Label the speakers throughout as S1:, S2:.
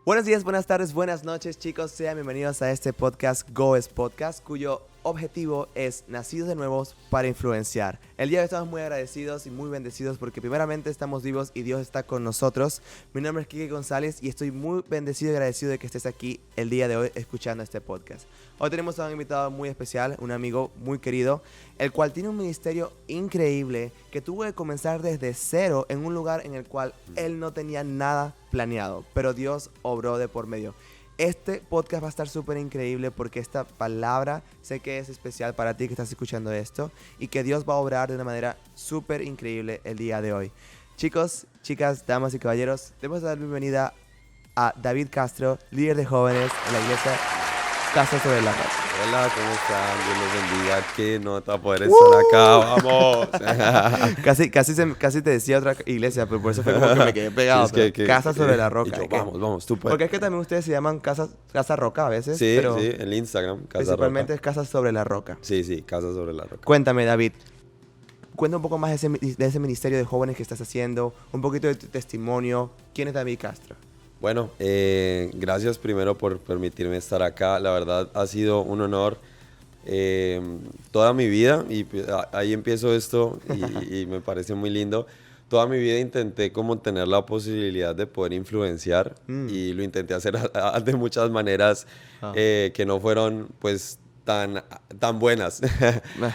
S1: Buenos días, buenas tardes, buenas noches, chicos. Sean bienvenidos a este podcast, Goes Podcast, cuyo objetivo es Nacidos de Nuevos para Influenciar. El día de hoy estamos muy agradecidos y muy bendecidos porque primeramente estamos vivos y Dios está con nosotros. Mi nombre es Kike González y estoy muy bendecido y agradecido de que estés aquí el día de hoy escuchando este podcast. Hoy tenemos a un invitado muy especial, un amigo muy querido, el cual tiene un ministerio increíble que tuvo que comenzar desde cero en un lugar en el cual él no tenía nada planeado, pero Dios obró de por medio. Este podcast va a estar súper increíble porque esta palabra sé que es especial para ti que estás escuchando esto y que Dios va a obrar de una manera súper increíble el día de hoy. Chicos, chicas, damas y caballeros, debemos dar la bienvenida a David Castro, líder de jóvenes en la iglesia Casa sobre la Roca.
S2: Hola, ¿cómo están? Dios los bendiga. Qué nota poder estar acá, vamos.
S1: Casi te decía otra iglesia, pero por eso fue como que me quedé pegado.
S2: Sí,
S1: Casa sobre la Roca.
S2: Y yo, vamos, tú puedes.
S1: Porque es que también ustedes se llaman Casa Roca a veces.
S2: Sí,
S1: pero
S2: sí, en Instagram, Casa
S1: principalmente
S2: Roca.
S1: es Casa sobre la Roca.
S2: Sí, Casa sobre la Roca.
S1: Cuéntame, David. Cuenta un poco más de ese ministerio de jóvenes que estás haciendo, un poquito de tu testimonio. ¿Quién es David Castro?
S2: Bueno, gracias primero por permitirme estar acá. La verdad ha sido un honor toda mi vida y ahí empiezo esto y me parece muy lindo. Toda mi vida intenté como tener la posibilidad de poder influenciar y lo intenté hacer de muchas maneras que no fueron pues tan buenas.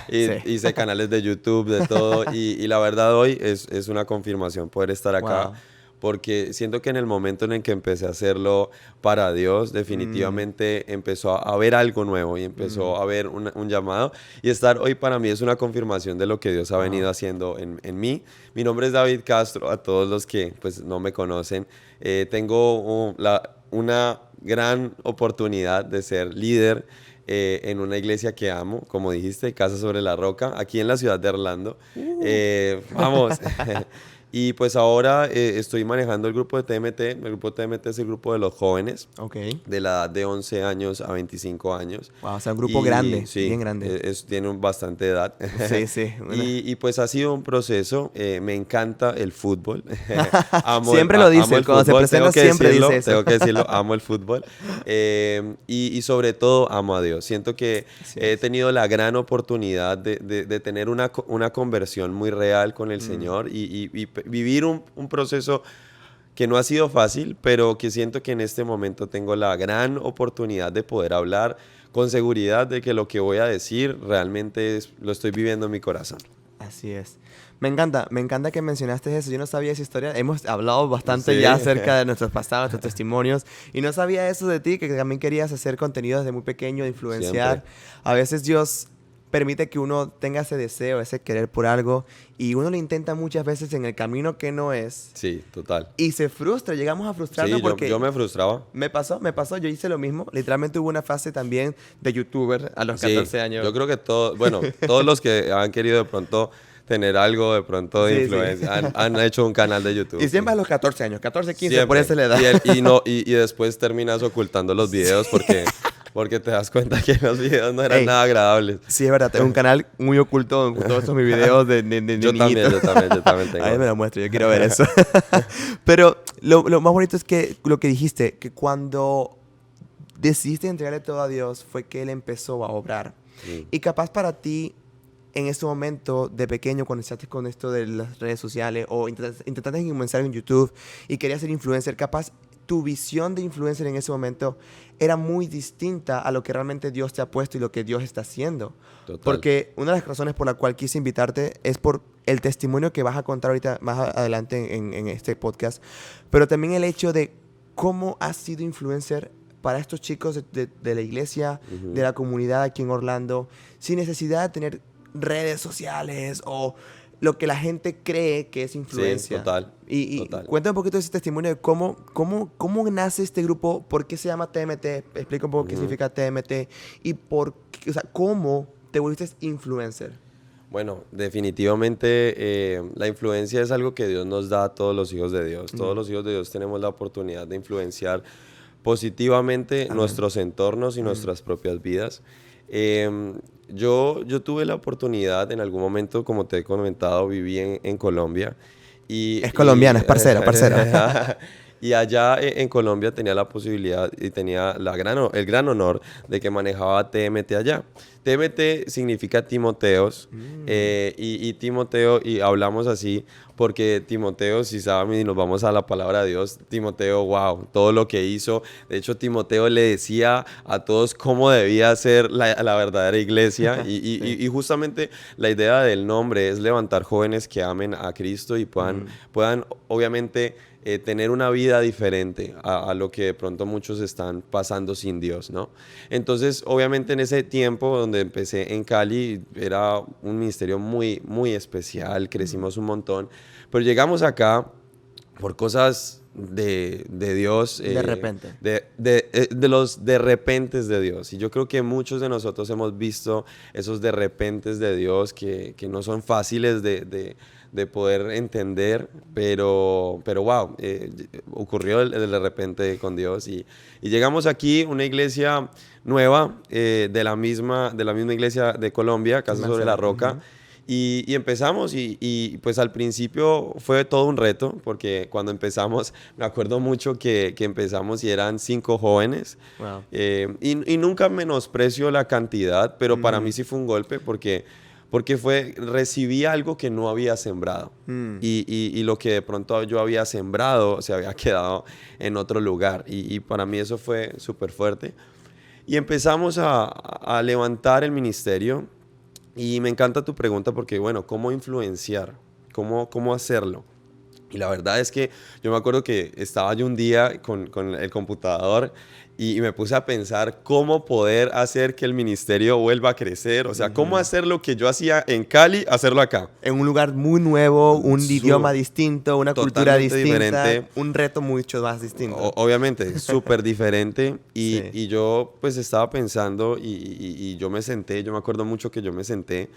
S1: Sí.
S2: Hice canales de YouTube, de todo y la verdad hoy es una confirmación poder estar acá.
S1: Wow.
S2: Porque siento que en el momento en el que empecé a hacerlo para Dios, definitivamente empezó a haber algo nuevo y empezó a haber un llamado. Y estar hoy para mí es una confirmación de lo que Dios ha venido haciendo en mí. Mi nombre es David Castro, a todos los que pues, no me conocen. Tengo una gran oportunidad de ser líder en una iglesia que amo, como dijiste, Casa sobre la Roca, aquí en la ciudad de Orlando. Vamos. Y pues ahora estoy manejando el grupo de TMT. El grupo de TMT es el grupo de los jóvenes, de la edad de 11 años a 25 años.
S1: Wow, o sea, un grupo grande,
S2: sí,
S1: bien grande.
S2: Tiene bastante edad.
S1: Sí. Bueno.
S2: Y pues ha sido un proceso. Me encanta el fútbol.
S1: Siempre lo dice, cuando se presenta siempre dice eso.
S2: Tengo que decirlo, amo el fútbol. Y sobre todo amo a Dios. Siento que he tenido la gran oportunidad de tener una conversión muy real con el Señor y vivir un proceso que no ha sido fácil, pero que siento que en este momento tengo la gran oportunidad de poder hablar con seguridad de que lo que voy a decir realmente lo estoy viviendo en mi corazón.
S1: Así es. Me encanta que mencionaste eso. Yo no sabía esa historia. Hemos hablado bastante
S2: Sí.
S1: ya acerca de nuestros pasados, nuestros testimonios. Y no sabía eso de ti, que también querías hacer contenido desde muy pequeño, de influenciar.
S2: Siempre.
S1: A veces Dios permite que uno tenga ese deseo, ese querer por algo. Y uno lo intenta muchas veces en el camino que no es.
S2: Sí, total.
S1: Y se frustra, llegamos a frustrarnos
S2: Sí,
S1: porque...
S2: yo me frustraba.
S1: Me pasó, yo hice lo mismo. Literalmente hubo una fase también de youtuber a los
S2: Sí,
S1: 14 años.
S2: yo creo que todos los que han querido de pronto tener algo de pronto de influencia han hecho un canal de YouTube.
S1: Y siempre a los 14 años, 14, 15,
S2: Siempre.
S1: por esa es la edad.
S2: Y después terminas ocultando los videos porque te das cuenta que los videos no eran nada agradables.
S1: Sí, es verdad, tengo un canal muy oculto con todos esos mis videos de
S2: Yo también tengo.
S1: Ahí me lo muestro, yo quiero ver eso. Pero lo más bonito es que lo que dijiste, que cuando decidiste entregarle todo a Dios fue que Él empezó a obrar.
S2: Sí.
S1: Y capaz para ti, en ese momento de pequeño, cuando iniciaste con esto de las redes sociales o intentaste comenzar en YouTube y querías ser influencer, capaz tu visión de influencer en ese momento era muy distinta a lo que realmente Dios te ha puesto y lo que Dios está haciendo.
S2: Total.
S1: Porque una de las razones por la cual quise invitarte es por el testimonio que vas a contar ahorita más adelante en este podcast, pero también el hecho de cómo has sido influencer para estos chicos de la iglesia, de la comunidad aquí en Orlando, sin necesidad de tener redes sociales o lo que la gente cree que es influencia.
S2: Sí, total.
S1: Y
S2: total.
S1: cuenta un poquito de ese testimonio de cómo nace este grupo, por qué se llama TMT, explica un poco qué significa TMT y cómo te volviste influencer.
S2: Bueno, definitivamente la influencia es algo que Dios nos da a todos los hijos de Dios. Todos los hijos de Dios tenemos la oportunidad de influenciar positivamente nuestros entornos y nuestras propias vidas. Yo tuve la oportunidad en algún momento, como te he comentado, viví en Colombia.
S1: Es colombiana, es parcera.
S2: Y allá en Colombia tenía la posibilidad y tenía el gran honor de que manejaba TMT allá. TMT significa Timoteos y Timoteo, y hablamos así porque Timoteo, si saben y nos vamos a la palabra de Dios, Timoteo, wow, todo lo que hizo. De hecho, Timoteo le decía a todos cómo debía ser la verdadera iglesia
S1: Sí.
S2: y justamente la idea del nombre es levantar jóvenes que amen a Cristo y puedan obviamente tener una vida diferente a lo que de pronto muchos están pasando sin Dios, ¿no? Entonces, obviamente en ese tiempo donde empecé en Cali, era un ministerio muy, muy especial, crecimos un montón, pero llegamos acá por cosas de Dios,
S1: De repente.
S2: de los de repentes de Dios. Y yo creo que muchos de nosotros hemos visto esos de repentes de Dios que no son fáciles de poder entender, pero wow, ocurrió el de repente con Dios y llegamos aquí, una iglesia nueva, de la misma iglesia de Colombia, Casa sobre la Roca. Y empezamos y pues al principio fue todo un reto porque cuando empezamos me acuerdo mucho que empezamos y eran 5 jóvenes.
S1: Wow.
S2: Y nunca menosprecio la cantidad, pero para mí sí fue un golpe porque recibí algo que no había sembrado y lo que de pronto yo había sembrado se había quedado en otro lugar y para mí eso fue súper fuerte. Y empezamos a levantar el ministerio. Y me encanta tu pregunta porque, bueno, ¿cómo influenciar? ¿Cómo hacerlo? Y la verdad es que yo me acuerdo que estaba yo un día con el computador y me puse a pensar cómo poder hacer que el ministerio vuelva a crecer. O sea, cómo hacer lo que yo hacía en Cali, hacerlo acá.
S1: En un lugar muy nuevo, un idioma distinto, una cultura
S2: Totalmente
S1: distinta,
S2: diferente.
S1: un reto mucho más distinto.
S2: Obviamente, súper diferente.
S1: Sí.
S2: Y yo pues estaba pensando y yo me senté, yo me acuerdo mucho que yo me senté.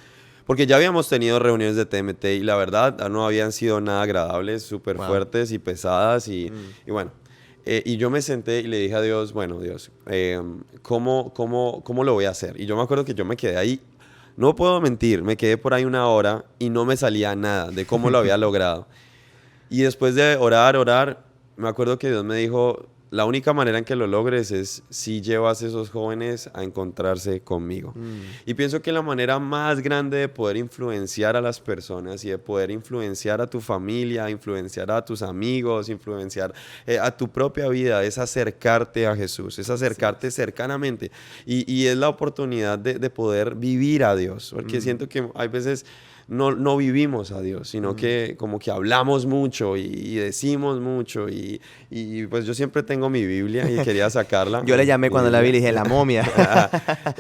S2: Porque ya habíamos tenido reuniones de TMT y la verdad no habían sido nada agradables, súper fuertes y pesadas y bueno. Y yo me senté y le dije a Dios, bueno, Dios, ¿cómo lo voy a hacer? Y yo me acuerdo que yo me quedé ahí, no puedo mentir, me quedé por ahí una hora y no me salía nada de cómo lo había logrado. Y después de orar, me acuerdo que Dios me dijo, la única manera en que lo logres es si llevas a esos jóvenes a encontrarse conmigo. Y pienso que la manera más grande de poder influenciar a las personas y de poder influenciar a tu familia, influenciar a tus amigos, influenciar a tu propia vida es acercarte a Jesús, es acercarte cercanamente. Y es la oportunidad de poder vivir a Dios, porque siento que hay veces no vivimos a Dios, sino que como que hablamos mucho y decimos mucho y pues yo siempre tengo mi Biblia y quería sacarla.
S1: Yo le llamé cuando la vi y le dije, la momia.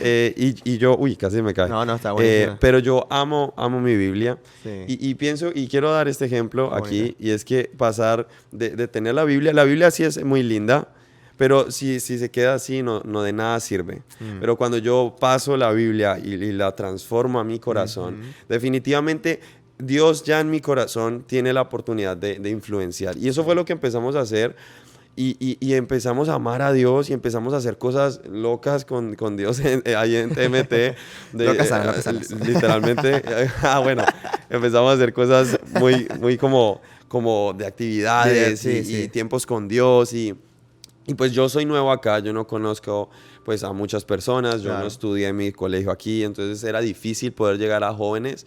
S2: Y yo, casi me cae.
S1: No, está buenísimo.
S2: Pero yo amo mi Biblia.
S1: Sí.
S2: Y pienso, y quiero dar este ejemplo aquí, y es que pasar de tener la Biblia sí es muy linda, pero si se queda así, no de nada sirve. Pero cuando yo paso la Biblia y la transformo a mi corazón, definitivamente Dios ya en mi corazón tiene la oportunidad de influenciar. Y eso fue lo que empezamos a hacer. Y empezamos a amar a Dios y empezamos a hacer cosas locas con Dios ahí en TMT.
S1: Locas,
S2: literalmente. Bueno, empezamos a hacer cosas muy como de actividades y tiempos con Dios y pues yo soy nuevo acá, yo no conozco pues a muchas personas, yo no estudié en mi colegio aquí, entonces era difícil poder llegar a jóvenes.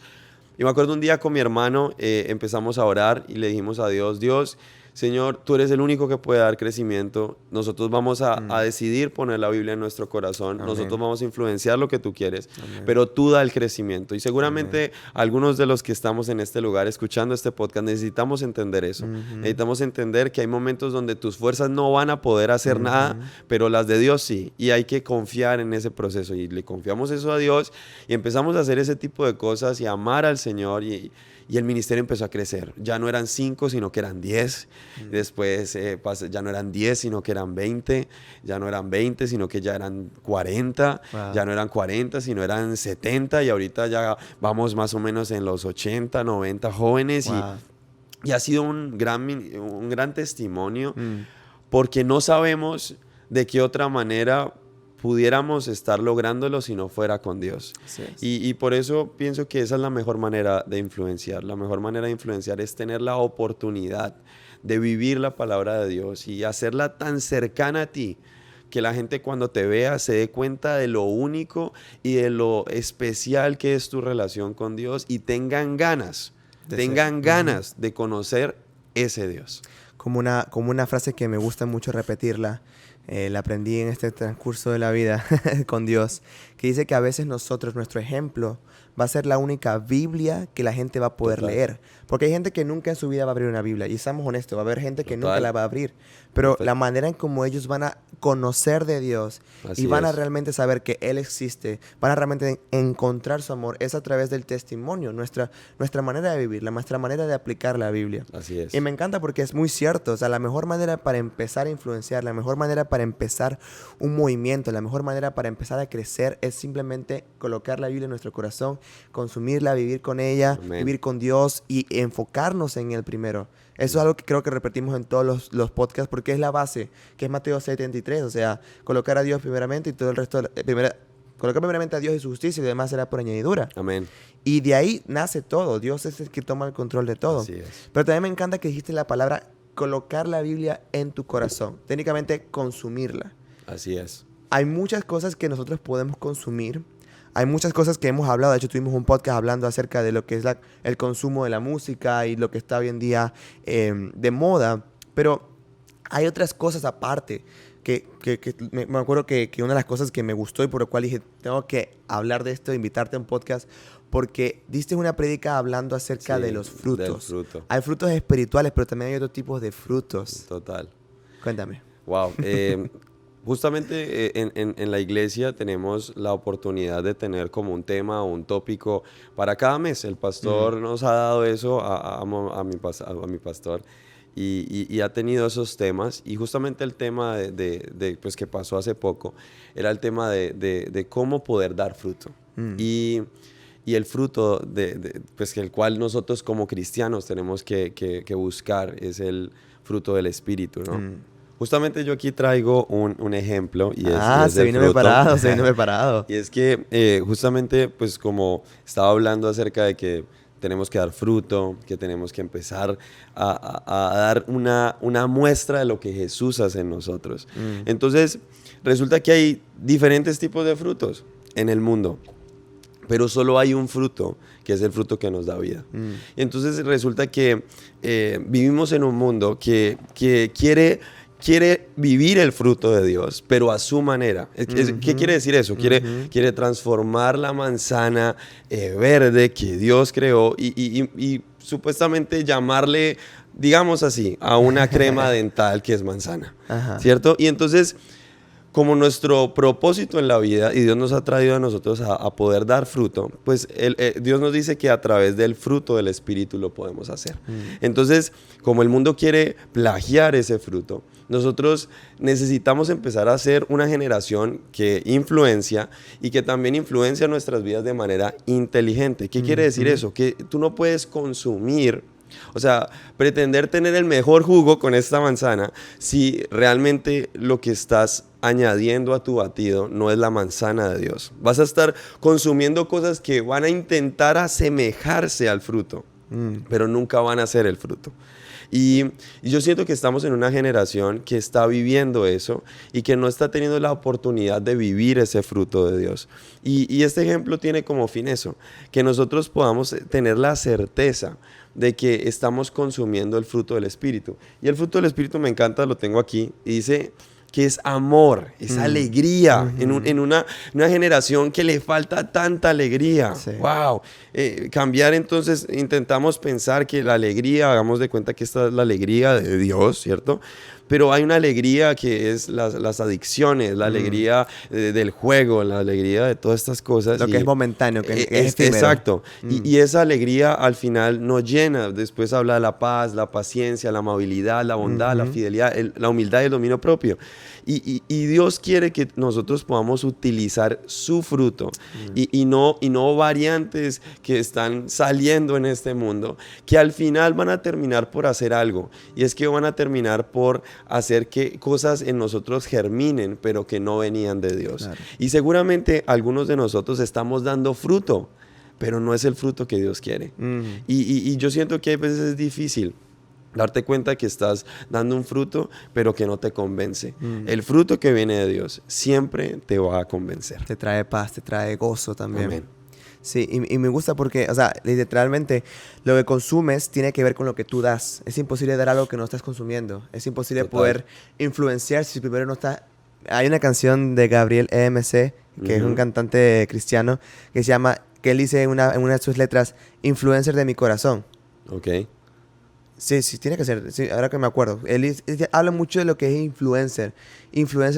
S2: Y me acuerdo un día con mi hermano, empezamos a orar y le dijimos a Dios, Dios, Señor, tú eres el único que puede dar crecimiento. Nosotros vamos a decidir poner la Biblia en nuestro corazón. Amén. Nosotros vamos a influenciar lo que tú quieres. Amén. Pero tú da el crecimiento. Y seguramente algunos de los que estamos en este lugar escuchando este podcast necesitamos entender eso. Necesitamos entender que hay momentos donde tus fuerzas no van a poder hacer nada, pero las de Dios sí. Y hay que confiar en ese proceso. Y le confiamos eso a Dios y empezamos a hacer ese tipo de cosas y a amar al Señor y el ministerio empezó a crecer. Ya no eran 5, sino que eran 10. Después ya no eran 10, sino que eran 20. Ya no eran 20, sino que ya eran 40. Wow. Ya no eran 40, sino eran 70. Y ahorita ya vamos más o menos en los 80, 90 jóvenes. Wow. Y ha sido un gran testimonio porque no sabemos de qué otra manera pudiéramos estar lográndolo si no fuera con Dios. Y por eso pienso que esa es la mejor manera de influenciar. La mejor manera de influenciar es tener la oportunidad de vivir la palabra de Dios y hacerla tan cercana a ti que la gente cuando te vea se dé cuenta de lo único y de lo especial que es tu relación con Dios y tengan ganas de conocer ese Dios.
S1: Como una frase que me gusta mucho repetirla, la aprendí en este transcurso de la vida con Dios, que dice que a veces nuestro ejemplo va a ser la única Biblia que la gente va a poder leer. Porque hay gente que nunca en su vida va a abrir una Biblia. Y seamos honestos, va a haber gente que nunca la va a abrir. Pero la manera en cómo ellos van a conocer de Dios y van a realmente saber que Él existe, van a realmente encontrar su amor, es a través del testimonio, nuestra manera de vivir, nuestra manera de aplicar la Biblia.
S2: Así es.
S1: Y me encanta porque es muy cierto. O sea, la mejor manera para empezar a influenciar, la mejor manera para empezar un movimiento, la mejor manera para empezar a crecer es simplemente colocar la Biblia en nuestro corazón, consumirla, vivir con ella, vivir con Dios y enfocarnos en Él primero. Eso es algo que creo que repetimos en todos los podcasts porque es la base, que es Mateo 6:33. O sea, colocar a Dios primeramente y todo el resto, colocar primeramente a Dios y su justicia y lo demás será por añadidura.
S2: Amén.
S1: Y de ahí nace todo. Dios es el que toma el control de todo.
S2: Así es.
S1: Pero también me encanta que dijiste la palabra colocar la Biblia en tu corazón. Técnicamente, consumirla.
S2: Así es.
S1: Hay muchas cosas que nosotros podemos consumir. Hay muchas cosas que hemos hablado. De hecho, tuvimos un podcast hablando acerca de lo que es el consumo de la música y lo que está hoy en día de moda. Pero hay otras cosas aparte que me acuerdo que una de las cosas que me gustó y por lo cual dije, tengo que hablar de esto, invitarte a un podcast, porque diste una prédica hablando acerca de los frutos.
S2: Del fruto.
S1: Hay frutos espirituales, pero también hay otros tipos de frutos.
S2: Total.
S1: Cuéntame.
S2: Wow. Justamente en la iglesia tenemos la oportunidad de tener como un tema o un tópico para cada mes. El pastor nos ha dado eso a mi pastor y ha tenido esos temas. Y justamente el tema pues, que pasó hace poco era el tema de cómo poder dar fruto. Y el fruto pues, el cual nosotros como cristianos tenemos que buscar es el fruto del Espíritu, ¿no? Justamente yo aquí traigo un ejemplo y es
S1: se vino preparado.
S2: Y es que justamente pues como estaba hablando acerca de que tenemos que dar fruto, que tenemos que empezar a dar una muestra de lo que Jesús hace en nosotros. Entonces resulta que hay diferentes tipos de frutos en el mundo, pero solo hay un fruto, que es el fruto que nos da vida. Entonces resulta que vivimos en un mundo que quiere vivir el fruto de Dios, pero a su manera. ¿Qué quiere decir eso? Quiere transformar la manzana verde que Dios creó y supuestamente llamarle, digamos así, a una crema dental que es manzana. ¿Cierto? Y entonces, como nuestro propósito en la vida, y Dios nos ha traído a nosotros a poder dar fruto, pues Dios nos dice que a través del fruto del Espíritu lo podemos hacer. Entonces, como el mundo quiere plagiar ese fruto, nosotros necesitamos empezar a ser una generación que influencia y que también influencia nuestras vidas de manera inteligente. ¿Qué quiere decir eso? Que tú no puedes consumir, o sea, pretender tener el mejor jugo con esta manzana si realmente lo que estás añadiendo a tu batido no es la manzana de Dios. Vas a estar consumiendo cosas que van a intentar asemejarse al fruto, pero nunca van a ser el fruto. Y yo siento que estamos en una generación que está viviendo eso y que no está teniendo la oportunidad de vivir ese fruto de Dios. Y este ejemplo tiene como fin eso, que nosotros podamos tener la certeza de que estamos consumiendo el fruto del Espíritu. Y el fruto del Espíritu me encanta, lo tengo aquí, y dice que es amor, es alegría, en una generación que le falta tanta alegría. Sí. ¡Wow! Cambiar entonces, intentamos pensar que la alegría, hagamos de cuenta que esta es la alegría de Dios, ¿cierto? Pero hay una alegría que es las adicciones, la alegría del juego, la alegría de todas estas cosas.
S1: Lo que es momentáneo, que es efímero.
S2: Exacto. Y esa alegría al final nos llena. Después habla de la paz, la paciencia, la amabilidad, la bondad, la fidelidad, la humildad y el dominio propio. Y Dios quiere que nosotros podamos utilizar su fruto y no variantes que están saliendo en este mundo, que al final van a terminar por hacer algo. Y es que van a terminar por hacer que cosas en nosotros germinen, pero que no venían de Dios.
S1: Claro.
S2: Y seguramente algunos de nosotros estamos dando fruto, pero no es el fruto que Dios quiere. Y yo siento que a veces es difícil darte cuenta que estás dando un fruto, pero que no te convence. El fruto que viene de Dios siempre te va a convencer.
S1: Te trae paz, te trae gozo también.
S2: Amén.
S1: Sí, y me gusta porque, o sea, literalmente lo que consumes tiene que ver con lo que tú das. Es imposible dar algo que no estás consumiendo. Es imposible
S2: Total.
S1: poder influenciar si primero no estás... Hay una canción de Gabriel EMC, que es un cantante cristiano, que se llama, que él dice en una de sus letras, influencer de mi corazón.
S2: Ok.
S1: Sí, tiene que ser, sí, ahora que me acuerdo. Él habla mucho de lo que es influencer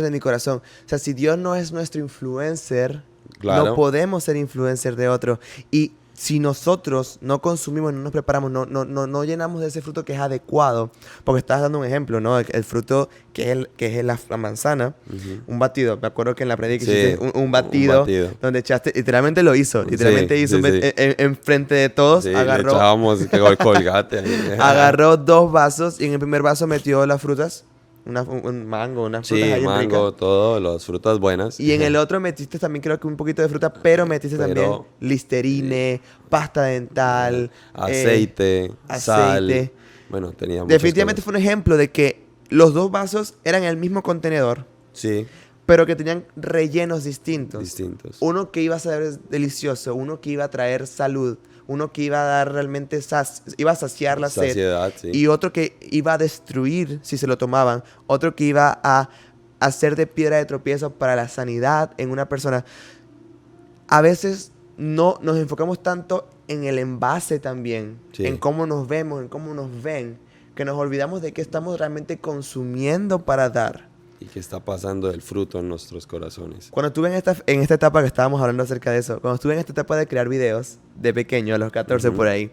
S1: de mi corazón. O sea, si Dios no es nuestro influencer,
S2: Claro.
S1: no podemos ser influencer de otro. Y si nosotros no consumimos, no nos preparamos, no llenamos de ese fruto que es adecuado, porque estás dando un ejemplo, ¿no? El fruto que es la manzana, un batido. Me acuerdo que en la predica hiciste un batido donde echaste, literalmente lo hizo, literalmente hizo en frente de todos, agarró,
S2: le echábamos Colgate ahí.
S1: agarró 2 vasos y en el primer vaso metió las frutas, un mango, unas frutas ahí
S2: mango,
S1: ricas.
S2: todo, las frutas buenas.
S1: Y en el otro metiste también creo que un poquito de fruta, pero metiste también Listerine, pasta dental,
S2: aceite, sal.
S1: aceite.
S2: Bueno, tenía muchas
S1: Definitivamente
S2: cosas.
S1: fue un ejemplo de que los 2 vasos eran el mismo contenedor,
S2: Sí,
S1: pero que tenían rellenos distintos.
S2: distintos.
S1: Uno que iba a ser delicioso, uno que iba a traer salud, uno que iba a dar realmente iba a saciar la
S2: Saciedad,
S1: sed,
S2: sí.
S1: y otro que iba a destruir si se lo tomaban, otro que iba a hacer de piedra de tropiezo para la sanidad en una persona. A veces no nos enfocamos tanto en el envase también,
S2: Sí.
S1: en cómo nos vemos, en cómo nos ven, que nos olvidamos de qué estamos realmente consumiendo para dar.
S2: Y que está pasando el fruto en nuestros corazones.
S1: Cuando estuve en esta etapa que estábamos hablando acerca de eso, cuando estuve en esta etapa de crear videos de pequeño, a los 14 por ahí,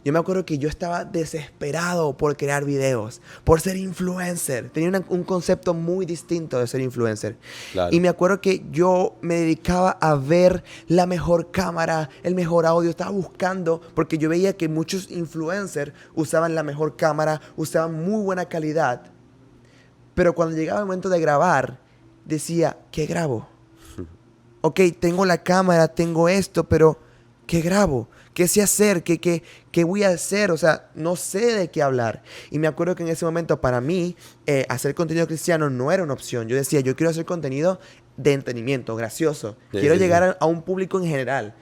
S1: yo me acuerdo que yo estaba desesperado por crear videos, por ser influencer. Tenía un concepto muy distinto de ser influencer.
S2: Claro.
S1: Y me acuerdo que yo me dedicaba a ver la mejor cámara, el mejor audio. Estaba buscando, porque yo veía que muchos influencers usaban la mejor cámara, usaban muy buena calidad. Pero cuando llegaba el momento de grabar, decía, ¿qué grabo? Ok, tengo la cámara, tengo esto, pero ¿qué grabo? ¿Qué sé hacer? ¿Qué voy a hacer? O sea, no sé de qué hablar. Y me acuerdo que en ese momento para mí hacer contenido cristiano no era una opción. Yo decía, yo quiero hacer contenido de entretenimiento, gracioso. Quiero llegar a un público en general.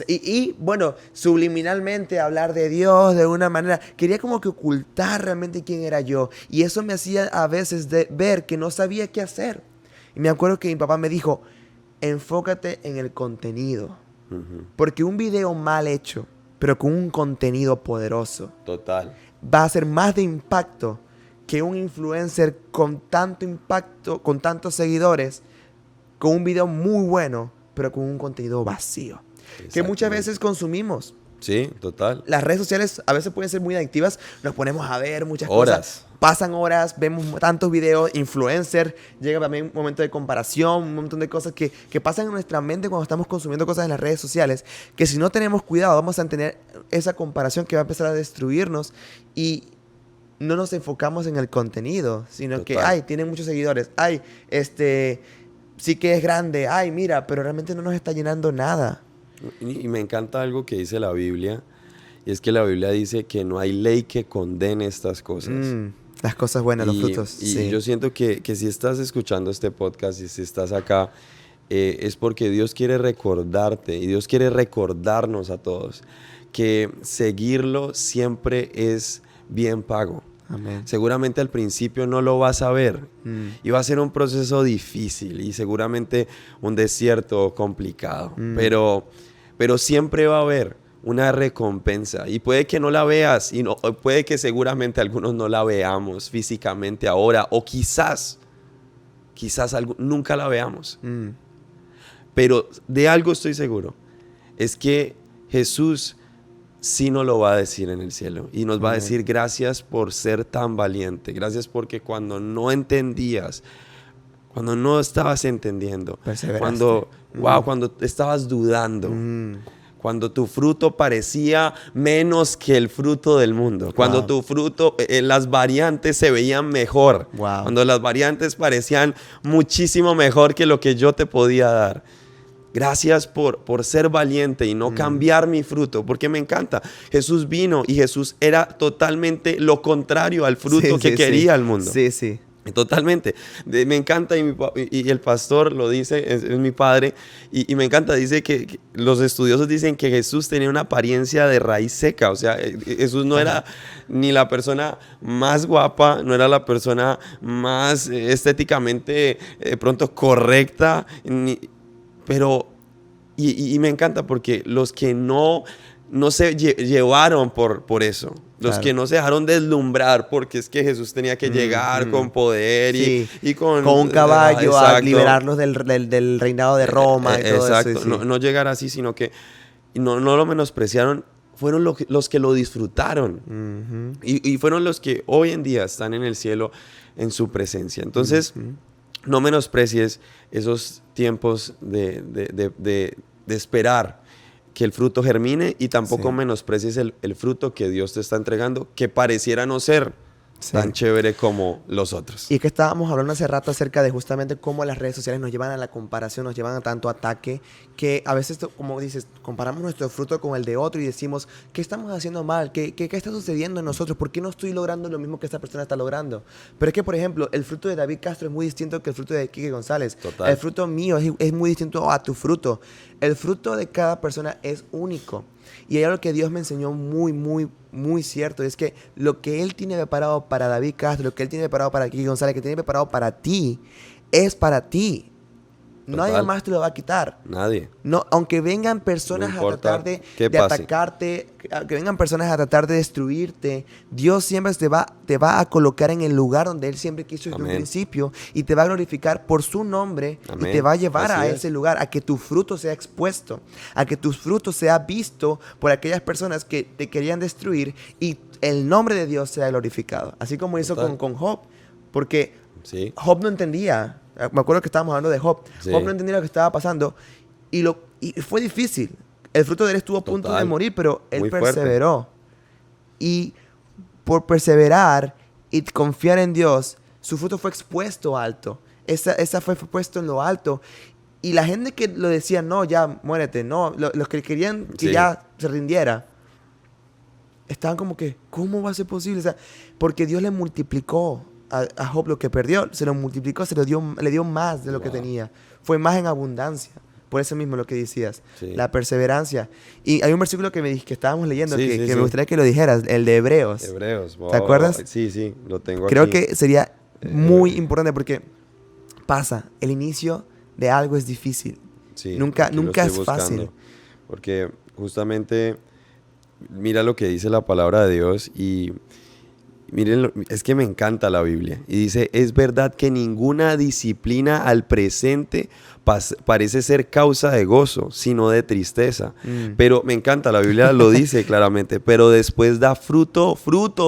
S1: Y bueno, subliminalmente hablar de Dios de una manera. Quería como que ocultar realmente quién era yo. Y eso me hacía a veces ver que no sabía qué hacer. Y me acuerdo que mi papá me dijo, enfócate en el contenido. Porque un video mal hecho, pero con un contenido poderoso,
S2: Total.
S1: va a ser más de impacto que un influencer con tanto impacto, con tantos seguidores, con un video muy bueno, pero con un contenido vacío. Que muchas veces consumimos.
S2: Sí, total.
S1: Las redes sociales a veces pueden ser muy adictivas. Nos ponemos a ver muchas
S2: Horas.
S1: cosas. Pasan horas, vemos tantos videos, influencer. Llega también un momento de comparación, un montón de cosas que pasan en nuestra mente cuando estamos consumiendo cosas en las redes sociales. Que si no tenemos cuidado, vamos a tener esa comparación que va a empezar a destruirnos. Y no nos enfocamos en el contenido, sino
S2: Total.
S1: que, ay, tiene muchos seguidores. Ay, sí que es grande. Ay, mira, pero realmente no nos está llenando nada.
S2: Y me encanta algo que dice la Biblia, y es que la Biblia dice que no hay ley que condene estas cosas.
S1: Las cosas buenas, los frutos.
S2: Y
S1: Sí.
S2: yo siento que si estás escuchando este podcast y si estás acá, es porque Dios quiere recordarte y Dios quiere recordarnos a todos que seguirlo siempre es bien pago.
S1: Amén.
S2: Seguramente al principio no lo vas a ver y va a ser un proceso difícil y seguramente un desierto complicado, pero siempre va a haber una recompensa y puede que no la veas y puede que seguramente algunos no la veamos físicamente ahora o quizás nunca la veamos, pero de algo estoy seguro, es que Jesús sí nos lo va a decir en el cielo y nos va a decir gracias por ser tan valiente, gracias porque cuando no entendías, cuando no estabas entendiendo,
S1: Perseveraste.
S2: cuando estabas dudando, Cuando tu fruto parecía menos que el fruto del mundo. Cuando
S1: Wow.
S2: tu fruto, las variantes se veían mejor.
S1: Wow.
S2: Cuando las variantes parecían muchísimo mejor que lo que yo te podía dar. Gracias por ser valiente y no cambiar mi fruto, porque me encanta. Jesús vino y Jesús era totalmente lo contrario al fruto que quería el mundo.
S1: Sí, sí.
S2: Totalmente. Me encanta y el pastor lo dice, es mi padre, y me encanta, dice que los estudiosos dicen que Jesús tenía una apariencia de raíz seca, o sea, Jesús no era ni la persona más guapa, no era la persona más estéticamente de pronto correcta, pero, y me encanta porque los que no se llevaron por eso. Los que no se dejaron deslumbrar porque es que Jesús tenía que llegar con poder y con
S1: un caballo a
S2: exacto.
S1: liberarnos del reinado de Roma y todo
S2: exacto.
S1: eso. Sí.
S2: No llegar así, sino que no lo menospreciaron. Fueron los que lo disfrutaron. Y fueron los que hoy en día están en el cielo en su presencia. Entonces, no menosprecies esos tiempos de esperar que el fruto germine y tampoco menosprecies el fruto que Dios te está entregando, que pareciera no ser tan chévere como los otros.
S1: Y es que estábamos hablando hace rato acerca de justamente cómo las redes sociales nos llevan a la comparación, nos llevan a tanto ataque, que a veces, como dices, comparamos nuestro fruto con el de otro y decimos, ¿qué estamos haciendo mal? ¿Qué está sucediendo en nosotros? ¿Por qué no estoy logrando lo mismo que esta persona está logrando? Pero es que, por ejemplo, el fruto de David Castro es muy distinto que el fruto de Quique González.
S2: Total.
S1: El fruto mío es muy distinto a tu fruto. El fruto de cada persona es único. Y hay algo que Dios me enseñó muy cierto, es que lo que Él tiene preparado para David Castro, lo que Él tiene preparado para Kiki González, que tiene preparado para ti, es para ti.
S2: Total.
S1: Nadie más te lo va a quitar.
S2: Nadie.
S1: No, aunque vengan personas
S2: No
S1: a tratar de
S2: pase.
S1: atacarte, que vengan personas a tratar de destruirte, Dios siempre te va a colocar en el lugar donde Él siempre quiso desde un principio y te va a glorificar por su nombre.
S2: Amén.
S1: Y te va a llevar
S2: Así
S1: a
S2: es.
S1: ese lugar, a que tu fruto sea expuesto, a que tu fruto sea visto por aquellas personas que te querían destruir y el nombre de Dios sea glorificado. Así como hizo con Job, porque Job no entendía. Me acuerdo que estábamos hablando de Job. Job no entendía lo que estaba pasando y fue difícil. El fruto de él estuvo a punto de morir, pero él
S2: Muy
S1: perseveró. Y por perseverar y confiar en Dios, su fruto fue expuesto alto. Esa fue puesto en lo alto. Y la gente que lo decía, no, ya muérete, no, los que querían que ya se rindiera, estaban como que, ¿cómo va a ser posible? O sea, porque Dios le multiplicó a Job lo que perdió, se lo multiplicó, le dio más de lo que tenía. Fue más en abundancia. Por eso mismo lo que decías, la perseverancia. Y hay un versículo que estábamos leyendo que me gustaría que lo dijeras, el de Hebreos.
S2: Wow.
S1: ¿Te acuerdas?
S2: Sí, lo tengo
S1: Creo
S2: aquí.
S1: que sería muy importante porque el inicio de algo es difícil.
S2: Sí,
S1: nunca es
S2: buscando,
S1: fácil.
S2: Porque justamente mira lo que dice la palabra de Dios y miren, es que me encanta la Biblia. Y dice, es verdad que ninguna disciplina al presente parece ser causa de gozo, sino de tristeza. Pero me encanta, la Biblia lo dice claramente, pero después da fruto,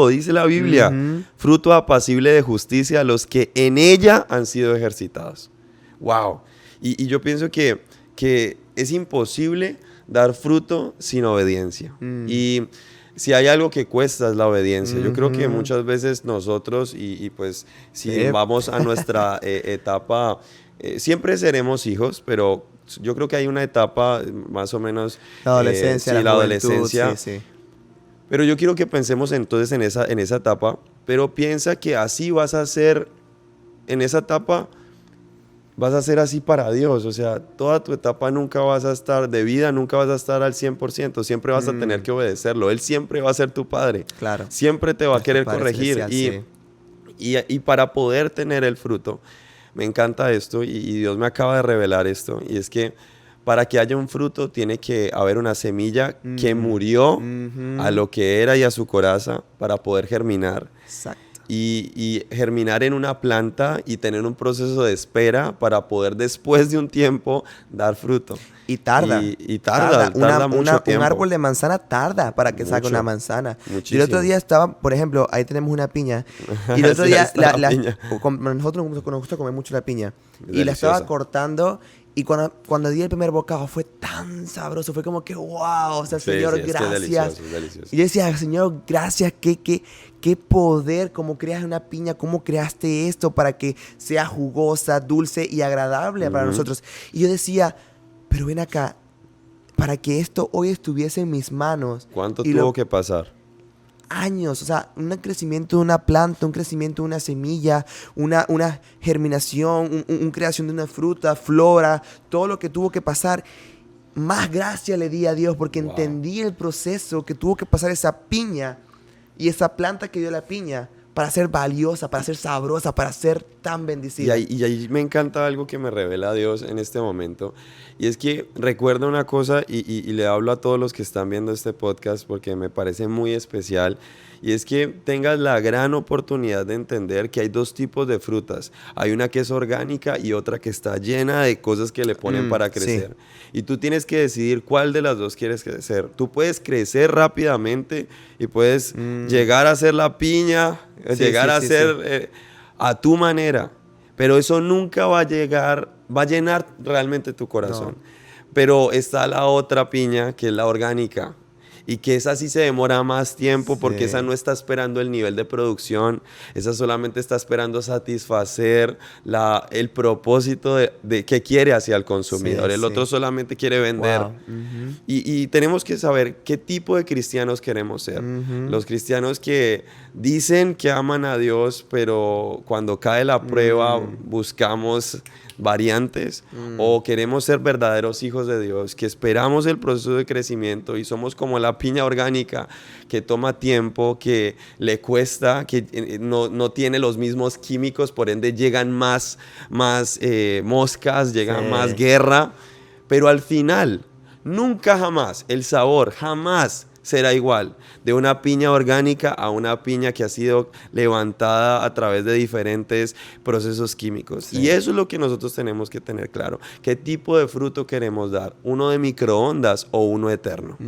S2: dice la Biblia, fruto apacible de justicia a los que en ella han sido ejercitados. ¡Wow! Y yo pienso que es imposible dar fruto sin obediencia. Y si hay algo que cuesta es la obediencia. Yo creo que muchas veces nosotros, y pues si vamos a nuestra etapa, siempre seremos hijos, pero yo creo que hay una etapa más o menos...
S1: La adolescencia,
S2: la adolescencia.
S1: Sí.
S2: Pero yo quiero que pensemos entonces en esa etapa, pero piensa que así vas a ser, en esa etapa... Vas a ser así para Dios, o sea, toda tu etapa nunca vas a estar de vida, nunca vas a estar al 100%, siempre vas a tener que obedecerlo. Él siempre va a ser tu padre,
S1: claro.
S2: Siempre te va a querer corregir.
S1: Especial,
S2: y para poder tener el fruto, me encanta esto y Dios me acaba de revelar esto, y es que para que haya un fruto tiene que haber una semilla que murió a lo que era y a su coraza para poder germinar.
S1: Exacto.
S2: Y germinar en una planta y tener un proceso de espera para poder después de un tiempo dar fruto.
S1: Y tarda.
S2: Y tarda mucho tiempo.
S1: Un árbol de manzana tarda para que saque una manzana.
S2: Muchísimo.
S1: Y el otro día estaba, por ejemplo, ahí tenemos una piña. Y el otro día,
S2: piña.
S1: nosotros nos gusta comer mucho la piña.
S2: Es
S1: y la estaba
S2: deliciosa.
S1: cortando Y cuando di el primer bocado fue tan sabroso, fue como que wow, o sea,
S2: Sí,
S1: Señor,
S2: sí, es que
S1: gracias.
S2: es delicioso.
S1: Y yo decía, Señor, gracias, qué poder, cómo creas una piña, cómo creaste esto para que sea jugosa, dulce y agradable para nosotros. Y yo decía, pero ven acá, para que esto hoy estuviese en mis manos.
S2: ¿Cuánto
S1: y
S2: tuvo que pasar?
S1: Años, o sea, un crecimiento de una planta, un crecimiento de una semilla, una germinación, un creación de una fruta, flora, todo lo que tuvo que pasar. Más gracia le di a Dios porque
S2: Wow.
S1: entendí el proceso que tuvo que pasar esa piña y esa planta que dio la piña para ser valiosa, para ser sabrosa, para ser tan
S2: Y
S1: bendecida.
S2: ahí me encanta algo que me revela Dios en este momento. Y es que recuerda una cosa, y le hablo a todos los que están viendo este podcast porque me parece muy especial. Y es que tengas la gran oportunidad de entender que hay dos tipos de frutas. Hay una que es orgánica y otra que está llena de cosas que le ponen para crecer.
S1: Sí.
S2: Y tú tienes que decidir cuál de las dos quieres crecer. Tú puedes crecer rápidamente y puedes llegar a ser la piña, llegar a ser a tu manera. Pero eso nunca va a llenar realmente tu corazón. No. Pero está la otra piña, que es la orgánica. Y que esa sí se demora más tiempo porque esa no está esperando el nivel de producción, esa solamente está esperando satisfacer el propósito de que quiere hacia el consumidor. El otro solamente quiere vender.
S1: Wow.
S2: Y tenemos que saber qué tipo de cristianos queremos ser. Los cristianos que dicen que aman a Dios, pero cuando cae la prueba buscamos variantes, o queremos ser verdaderos hijos de Dios, que esperamos el proceso de crecimiento y somos como la piña orgánica que toma tiempo, que le cuesta, que no tiene los mismos químicos, por ende llegan más moscas, llegan más guerra, pero al final nunca jamás el sabor jamás será igual de una piña orgánica a una piña que ha sido levantada a través de diferentes procesos químicos. Y eso es lo que nosotros tenemos que tener claro. ¿Qué tipo de fruto queremos dar? ¿Uno de microondas o uno eterno?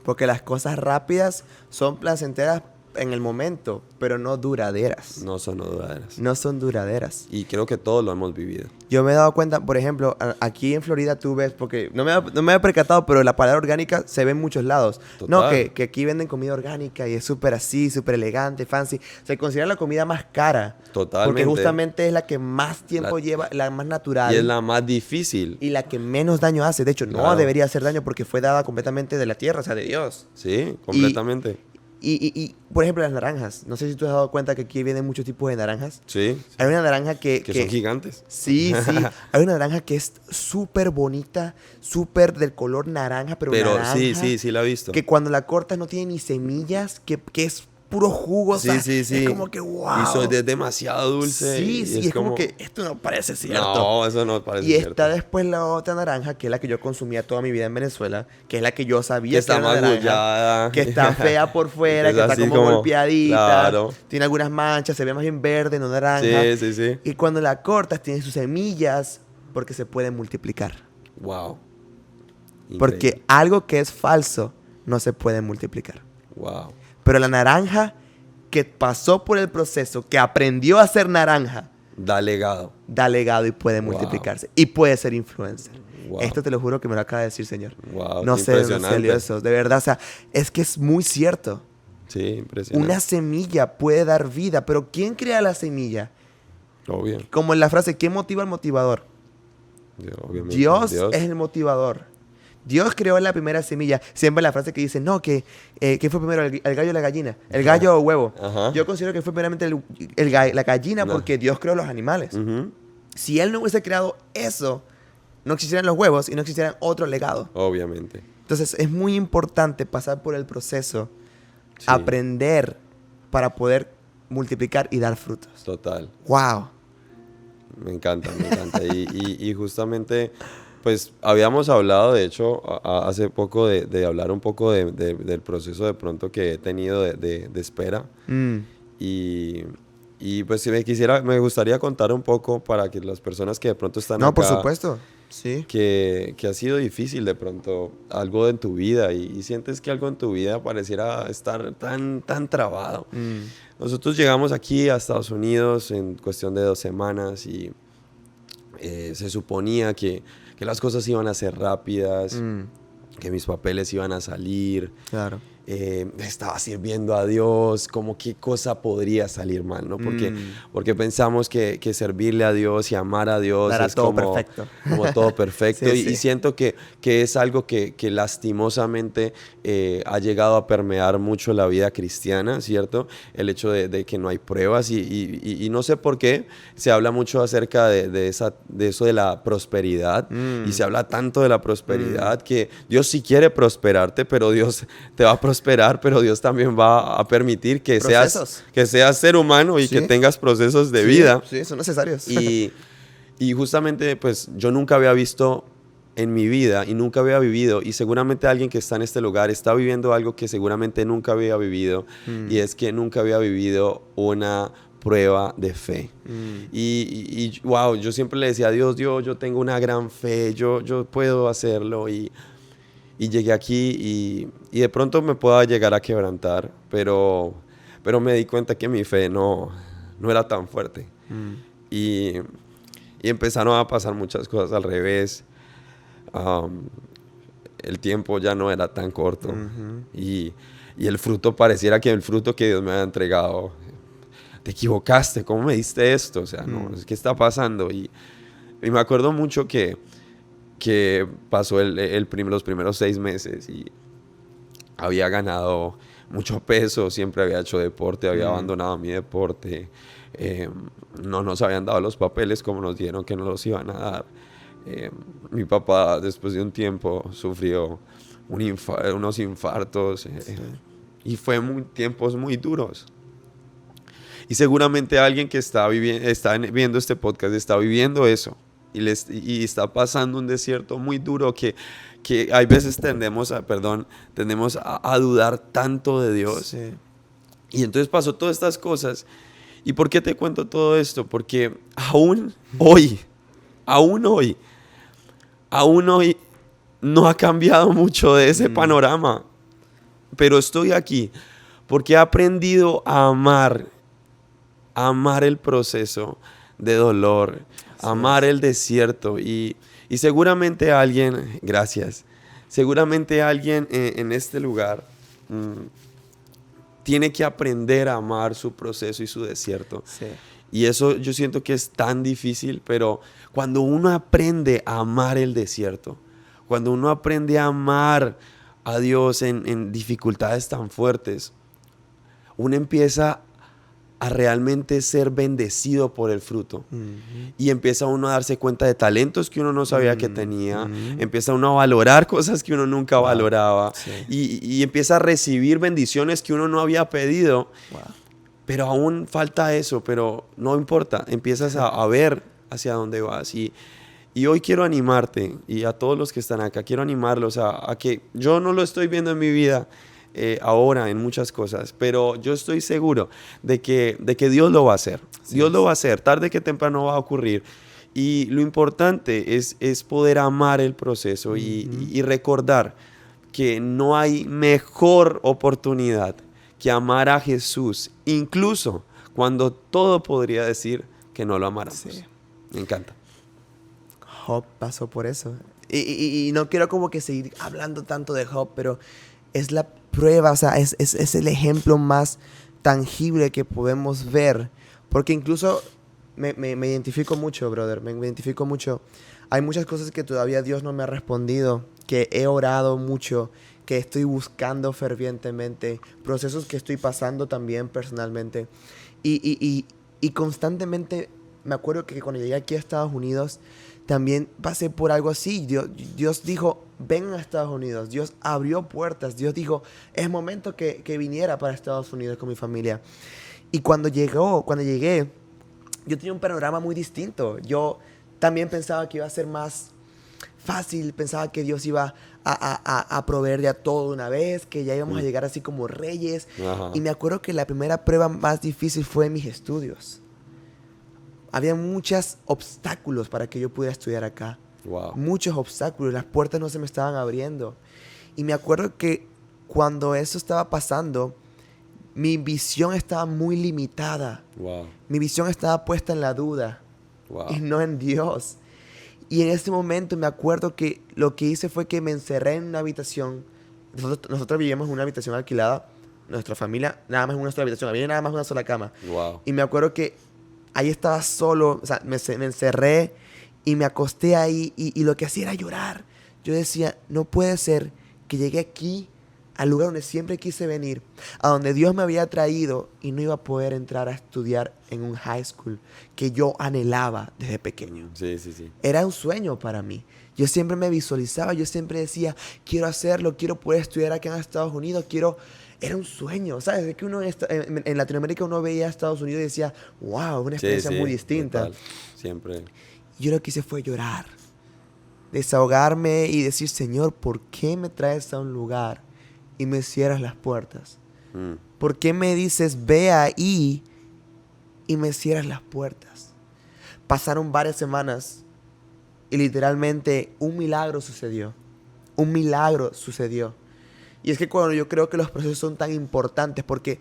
S1: Porque las cosas rápidas son placenteras en el momento, pero no duraderas.
S2: No son duraderas.
S1: No son duraderas.
S2: Y creo que todos lo hemos vivido.
S1: Yo me he dado cuenta, por ejemplo, aquí en Florida tú ves, porque no me había percatado, pero la palabra orgánica se ve en muchos lados.
S2: Total.
S1: No, que aquí venden comida orgánica y es súper así, súper elegante, fancy. Se considera la comida más cara.
S2: Totalmente.
S1: Porque justamente es la que más tiempo lleva, la más natural.
S2: Y es la más difícil.
S1: Y la que menos daño hace. De hecho, no debería hacer daño porque fue dada completamente de la tierra, o sea, de Dios.
S2: Sí, completamente.
S1: Y, por ejemplo, las naranjas. No sé si tú has dado cuenta que aquí vienen muchos tipos de naranjas.
S2: Sí.
S1: Hay una naranja que
S2: son gigantes.
S1: Sí, sí. Hay una naranja que es súper bonita, súper del color naranja, pero naranja.
S2: Sí, la he visto.
S1: Que cuando la cortas no tiene ni semillas, que es puro jugo.
S2: Sí,
S1: o sea,
S2: sí.
S1: Es como que wow.
S2: Y es demasiado dulce.
S1: Sí, sí. Es como que esto no parece cierto.
S2: No, eso no parece
S1: cierto. Y
S2: cierto.
S1: está después la otra naranja, que es la que yo consumía toda mi vida en Venezuela, que es la que yo sabía
S2: que está
S1: era una naranja,
S2: magullada.
S1: que está fea por fuera, que está como golpeadita,
S2: claro.
S1: Tiene algunas manchas, se ve más bien verde, no naranja.
S2: Sí.
S1: Y cuando la cortas tiene sus semillas porque se puede multiplicar.
S2: Wow.
S1: Increíble. Porque algo que es falso no se puede multiplicar.
S2: Wow.
S1: Pero la naranja que pasó por el proceso, que aprendió a ser naranja,
S2: da legado
S1: y puede multiplicarse. Y puede ser influencer.
S2: Wow.
S1: Esto te lo juro que me lo acaba de decir, Señor.
S2: Wow,
S1: no sé de dónde salió eso. De verdad, o sea, es que es muy cierto.
S2: Sí, impresionante.
S1: Una semilla puede dar vida, pero ¿quién crea la semilla?
S2: Obvio.
S1: Como en la frase, ¿quién motiva al motivador?
S2: Obviamente.
S1: Dios es el motivador. Dios creó la primera semilla. Siempre la frase que dice, no, ¿qué fue primero, el gallo o la gallina? ¿El gallo o huevo?
S2: Ajá.
S1: Yo considero que fue primeramente la gallina porque Dios creó los animales. Si Él no hubiese creado eso, no existieran los huevos y no existieran otro legado.
S2: Obviamente.
S1: Entonces es muy importante pasar por el proceso, aprender para poder multiplicar y dar frutos.
S2: Total.
S1: ¡Wow!
S2: Me encanta. y justamente... Pues habíamos hablado, de hecho, hace poco de hablar un poco del proceso de pronto que he tenido de espera. Y pues me gustaría contar un poco para que las personas que de pronto están acá...
S1: No, por supuesto. Sí.
S2: Que ha sido difícil de pronto algo en tu vida y sientes que algo en tu vida pareciera estar tan trabado. Nosotros llegamos aquí a Estados Unidos en cuestión de 2 semanas y... Se suponía que las cosas iban a ser rápidas, que mis papeles iban a salir.
S1: Claro.
S2: Estaba sirviendo a Dios, como qué cosa podría salir mal, ¿no? Porque pensamos que servirle a Dios y amar a Dios
S1: Era
S2: es
S1: todo
S2: como,
S1: perfecto.
S2: como todo perfecto.
S1: Sí,
S2: y,
S1: sí.
S2: y siento que es algo que lastimosamente ha llegado a permear mucho la vida cristiana, ¿cierto? El hecho de que no hay pruebas y no sé por qué se habla mucho acerca de eso de la prosperidad y se habla tanto de la prosperidad que Dios sí quiere prosperarte, pero Dios te va a prosperar, pero Dios también va a permitir que seas ser humano y
S1: Sí.
S2: que tengas procesos de
S1: Sí,
S2: vida.
S1: sí, son necesarios.
S2: Y justamente, pues, yo nunca había visto en mi vida y nunca había vivido, y seguramente alguien que está en este lugar está viviendo algo que seguramente nunca había vivido, y es que nunca había vivido una prueba de fe. Wow, yo siempre le decía a Dios, yo tengo una gran fe, yo puedo hacerlo, y llegué aquí y de pronto me pueda llegar a quebrantar, pero me di cuenta que mi fe no era tan fuerte. Y empezaron a pasar muchas cosas al revés. El tiempo ya no era tan corto. Y el fruto pareciera que el fruto que Dios me había entregado. Te equivocaste, ¿cómo me diste esto? O sea, no, ¿qué está pasando? Y me acuerdo mucho que pasó los primeros 6 meses y había ganado mucho peso, siempre había hecho deporte, había abandonado mi deporte, no nos habían dado los papeles como nos dijeron que nos los iban a dar. Mi papá después de un tiempo sufrió unos infartos y fue tiempos muy duros. Y seguramente alguien que está viendo este podcast está viviendo eso. Y está pasando un desierto muy duro que hay veces tendemos a dudar tanto de Dios.
S1: Sí.
S2: Y entonces pasó todas estas cosas. ¿Y por qué te cuento todo esto? Porque aún hoy no ha cambiado mucho de ese panorama. Pero estoy aquí porque he aprendido a amar el proceso de dolor, amar el desierto y seguramente alguien, seguramente alguien en este lugar tiene que aprender a amar su proceso y su desierto.
S1: Sí.
S2: Y eso yo siento que es tan difícil, pero cuando uno aprende a amar el desierto, cuando uno aprende a amar a Dios en dificultades tan fuertes, uno empieza a realmente ser bendecido por el fruto. Y empieza uno a darse cuenta de talentos que uno no sabía que tenía. Empieza uno a valorar cosas que uno nunca valoraba.
S1: Sí.
S2: Y empieza a recibir bendiciones que uno no había pedido.
S1: Wow.
S2: Pero aún falta eso, pero no importa. Empiezas a ver hacia dónde vas. Y hoy quiero animarte, y a todos los que están acá, quiero animarlos a que yo no lo estoy viendo en mi vida ahora en muchas cosas, pero yo estoy seguro de que Dios lo va a hacer. Sí, Dios lo va a hacer, tarde que temprano va a ocurrir. Y lo importante es poder amar el proceso y recordar que no hay mejor oportunidad que amar a Jesús, incluso cuando todo podría decir que no lo amáramos. Sí. Me encanta.
S1: Job pasó por eso. Y no quiero como que seguir hablando tanto de Job, pero es la prueba, o sea, es el ejemplo más tangible que podemos ver. Porque incluso me identifico mucho, brother, me identifico mucho. Hay muchas cosas que todavía Dios no me ha respondido, que he orado mucho, que estoy buscando fervientemente, procesos que estoy pasando también personalmente. Y constantemente, me acuerdo que cuando llegué aquí a Estados Unidos, también pasé por algo así. Dios dijo, ven a Estados Unidos. Dios abrió puertas. Dios dijo, es momento que viniera para Estados Unidos con mi familia. Y cuando llegué, yo tenía un panorama muy distinto. Yo también pensaba que iba a ser más fácil. Pensaba que Dios iba a proveer ya todo de una vez, que ya íbamos a llegar así como reyes.
S2: Ajá.
S1: Y me acuerdo que la primera prueba más difícil fue en mis estudios. Había muchos obstáculos para que yo pudiera estudiar acá.
S2: Wow.
S1: Muchos obstáculos. Las puertas no se me estaban abriendo. Y me acuerdo que cuando eso estaba pasando, mi visión estaba muy limitada.
S2: Wow.
S1: Mi visión estaba puesta en la duda.
S2: Wow.
S1: Y no en Dios. Y en ese momento me acuerdo que lo que hice fue que me encerré en una habitación. Nosotros vivíamos en una habitación alquilada. Nuestra familia, nada más en una sola habitación. Había nada más una sola cama.
S2: Wow.
S1: Y me acuerdo que ahí estaba solo. O sea, me encerré y me acosté ahí. Y lo que hacía era llorar. Yo decía, no puede ser que llegué aquí, al lugar donde siempre quise venir, a donde Dios me había traído, y no iba a poder entrar a estudiar en un high school que yo anhelaba desde pequeño.
S2: Sí, sí, sí.
S1: Era un sueño para mí. Yo siempre me visualizaba, yo siempre decía, quiero hacerlo, quiero poder estudiar aquí en Estados Unidos, quiero... Era un sueño, ¿sabes? De que uno en Latinoamérica uno veía a Estados Unidos y decía, wow, una experiencia
S2: Sí, sí,
S1: muy distinta.
S2: total. Siempre.
S1: Yo lo que hice fue llorar, desahogarme y decir, Señor, ¿por qué me traes a un lugar y me cierras las puertas?
S2: Mm.
S1: ¿Por qué me dices, ve ahí y me cierras las puertas? Pasaron varias semanas y literalmente un milagro sucedió. Un milagro sucedió. Y es que cuando yo creo que los procesos son tan importantes, porque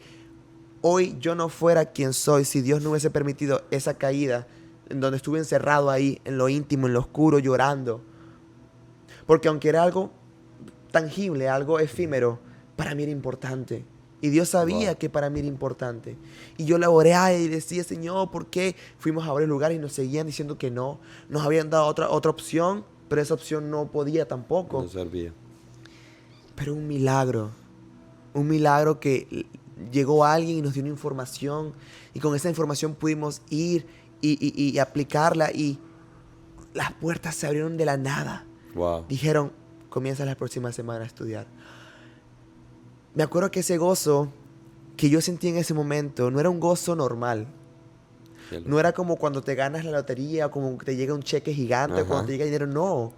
S1: hoy yo no fuera quien soy si Dios no hubiese permitido esa caída en donde estuve encerrado ahí, en lo íntimo, en lo oscuro, llorando. Porque aunque era algo tangible, algo efímero, para mí era importante. Y Dios sabía
S2: Wow.
S1: que para mí era importante. Y yo la oré y decía, Señor, ¿por qué? Fuimos a varios lugares y nos seguían diciendo que no. Nos habían dado otra opción, pero esa opción no podía tampoco.
S2: No servía.
S1: Pero un milagro que llegó alguien y nos dio una información. Y con esa información pudimos ir y aplicarla. Y las puertas se abrieron de la nada.
S2: Wow.
S1: Dijeron, comienza la próxima semana a estudiar. Me acuerdo que ese gozo que yo sentí en ese momento no era un gozo normal. No era como cuando te ganas la lotería o como que te llega un cheque gigante o
S2: Ajá.
S1: cuando te llega dinero. No,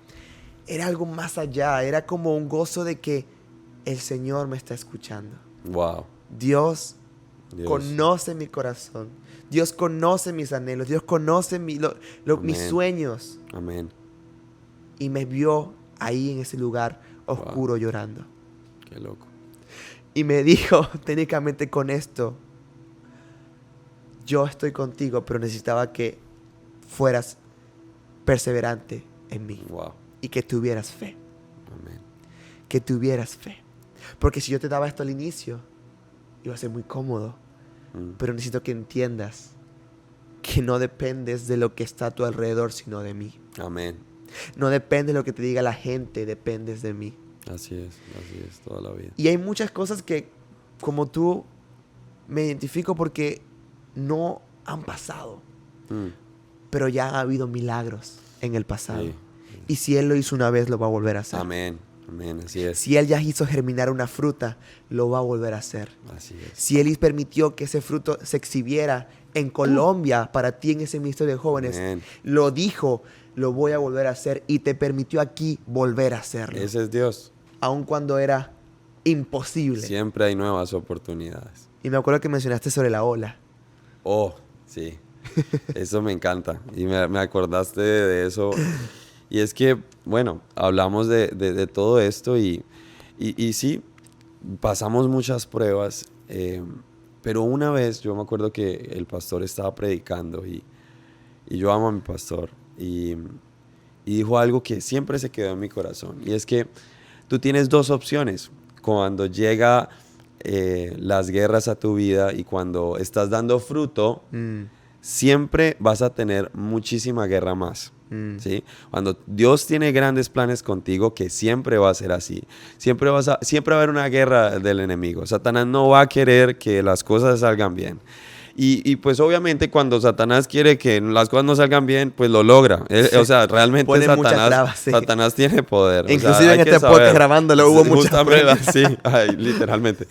S1: era algo más allá. Era como un gozo de que el Señor me está escuchando.
S2: Wow.
S1: Dios
S2: Dios.
S1: conoce mi corazón. Dios conoce mis anhelos. Dios conoce mis
S2: Amén.
S1: sueños.
S2: Amén.
S1: Y me vio ahí en ese lugar oscuro llorando.
S2: Qué loco.
S1: Y me dijo, técnicamente con esto, yo estoy contigo, pero necesitaba que fueras perseverante en mí.
S2: Wow.
S1: Y que tuvieras fe.
S2: Amén.
S1: Que tuvieras fe. Porque si yo te daba esto al inicio, iba a ser muy cómodo.
S2: Mm.
S1: Pero necesito que entiendas que no dependes de lo que está a tu alrededor, sino de mí.
S2: Amén.
S1: No depende de lo que te diga la gente, dependes de mí.
S2: Así es toda la vida.
S1: Y hay muchas cosas que, como tú, me identifico porque no han pasado.
S2: Mm.
S1: Pero ya ha habido milagros en el pasado.
S2: Sí.
S1: Y si Él lo hizo una vez, lo va a volver a hacer.
S2: Amén. Amén. Así es.
S1: Si Él ya hizo germinar una fruta, lo va a volver a hacer.
S2: Así es.
S1: Si Él permitió que ese fruto se exhibiera en Colombia para ti en ese ministerio de jóvenes,
S2: Amén.
S1: lo dijo, lo voy a volver a hacer. Y te permitió aquí volver a hacerlo.
S2: Ese es Dios.
S1: Aun cuando era imposible.
S2: Siempre hay nuevas oportunidades.
S1: Y me acuerdo que mencionaste sobre la ola.
S2: Oh, sí. Eso me encanta. Y me acordaste de eso. Y es que, bueno, hablamos de todo esto y sí, pasamos muchas pruebas. Pero una vez yo me acuerdo que el pastor estaba predicando y yo amo a mi pastor. Y dijo algo que siempre se quedó en mi corazón. Y es que tú tienes dos opciones cuando llega las guerras a tu vida y cuando estás dando fruto. Siempre vas a tener muchísima guerra más. ¿Sí? Cuando Dios tiene grandes planes contigo, que siempre va a ser así. Siempre va a haber una guerra del enemigo. Satanás no va a querer que las cosas salgan bien. Y pues obviamente cuando Satanás quiere que las cosas no salgan bien, pues lo logra.
S1: Sí.
S2: O sea, realmente Satanás tiene poder.
S1: Inclusive
S2: o sea,
S1: en este podcast grabándolo hubo muchas pruebas.
S2: Sí, literalmente.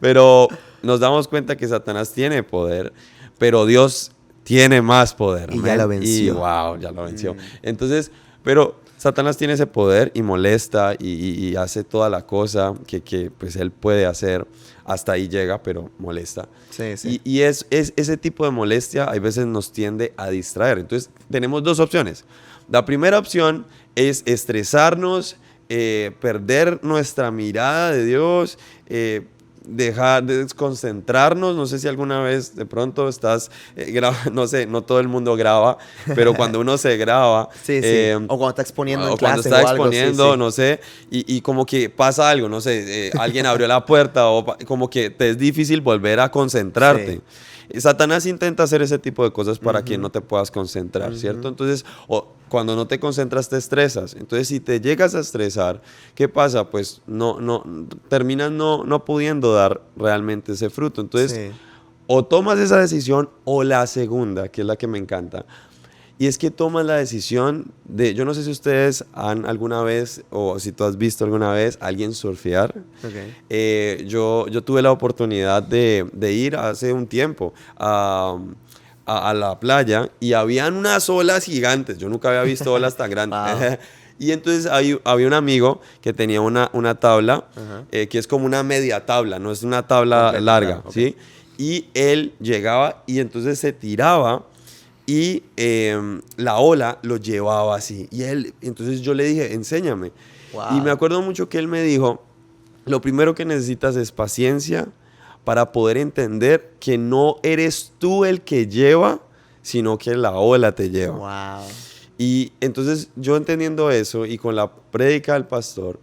S2: Pero nos damos cuenta que Satanás tiene poder, pero Dios tiene más poder.
S1: Y ya lo venció.
S2: Y wow, ya lo venció. Entonces, pero Satanás tiene ese poder y molesta y hace toda la cosa que pues él puede hacer. Hasta ahí llega, pero molesta.
S1: Sí, sí.
S2: Y es ese tipo de molestia a veces nos tiende a distraer. Entonces, tenemos dos opciones. La primera opción es estresarnos, perder nuestra mirada de Dios, dejar de desconcentrarnos. No sé si alguna vez de pronto estás no sé, no todo el mundo graba, pero cuando uno se graba
S1: Sí, sí. O cuando está exponiendo en
S2: o cuando
S1: clases
S2: está
S1: o algo,
S2: exponiendo,
S1: sí.
S2: no sé, y como que pasa algo, no sé, alguien abrió la puerta o como que te es difícil volver a concentrarte.
S1: Sí.
S2: Satanás intenta hacer ese tipo de cosas para que no te puedas concentrar, ¿cierto? Entonces, cuando no te concentras te estresas. Entonces, si te llegas a estresar, ¿qué pasa? Pues terminas no pudiendo dar realmente ese fruto. Entonces,
S1: Sí.
S2: o tomas esa decisión o la segunda, que es la que me encanta. Y es que tomas la decisión de, yo no sé si ustedes han alguna vez, o si tú has visto alguna vez a alguien surfear.
S1: Okay.
S2: Yo tuve la oportunidad de ir hace un tiempo a la playa y habían unas olas gigantes. Yo nunca había visto olas tan grandes.
S1: Wow.
S2: Y entonces había un amigo que tenía una tabla
S1: Ajá.
S2: que es como una media tabla, no es una tabla
S1: Completa,
S2: larga,
S1: claro. Ok.
S2: ¿sí? Y él llegaba y entonces se tiraba y la ola lo llevaba así. Entonces yo le dije, enséñame. Y me
S1: Wow.
S2: acuerdo mucho que él me dijo, lo primero que necesitas es paciencia para poder entender que no eres tú el que lleva, sino que la ola te lleva.
S1: Wow.
S2: Y entonces yo entendiendo eso y con la prédica del pastor,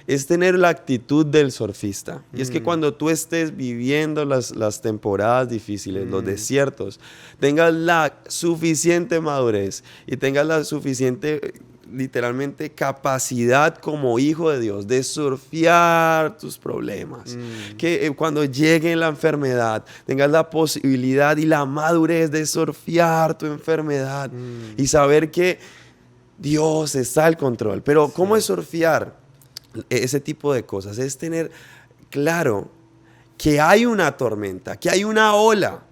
S2: es tener la actitud del surfista. Y es que cuando tú estés viviendo las temporadas difíciles, los desiertos, tengas la suficiente madurez y tengas la suficiente, literalmente, capacidad como hijo de Dios de surfear tus problemas. Que cuando llegue la enfermedad, tengas la posibilidad y la madurez de surfear tu enfermedad y saber que Dios está al control. Pero ¿cómo es surfear? Ese tipo de cosas es tener claro que hay una tormenta, que hay una ola,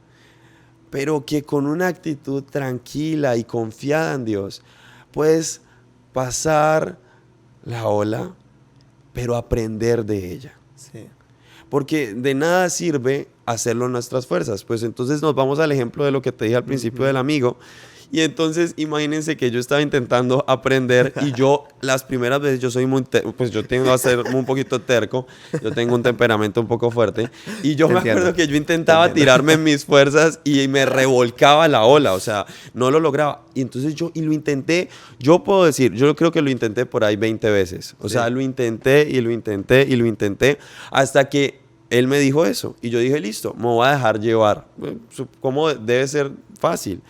S2: pero que con una actitud tranquila y confiada en Dios puedes pasar la ola, pero aprender de ella.
S1: Sí.
S2: Porque de nada sirve hacerlo en nuestras fuerzas. Pues entonces nos vamos al ejemplo de lo que te dije al principio del amigo. Y entonces imagínense que yo estaba intentando aprender y yo las primeras veces yo soy pues yo tengo a ser un poquito terco, yo tengo un temperamento un poco fuerte y yo me acuerdo que yo intentaba tirarme en mis fuerzas y me revolcaba la ola, o sea, no lo lograba. Y entonces lo intenté, yo puedo decir, yo creo que lo intenté por ahí 20 veces, o sea, lo intenté y lo intenté y lo intenté hasta que él me dijo eso y yo dije, listo, me voy a dejar llevar. ¿Cómo debe ser fácil?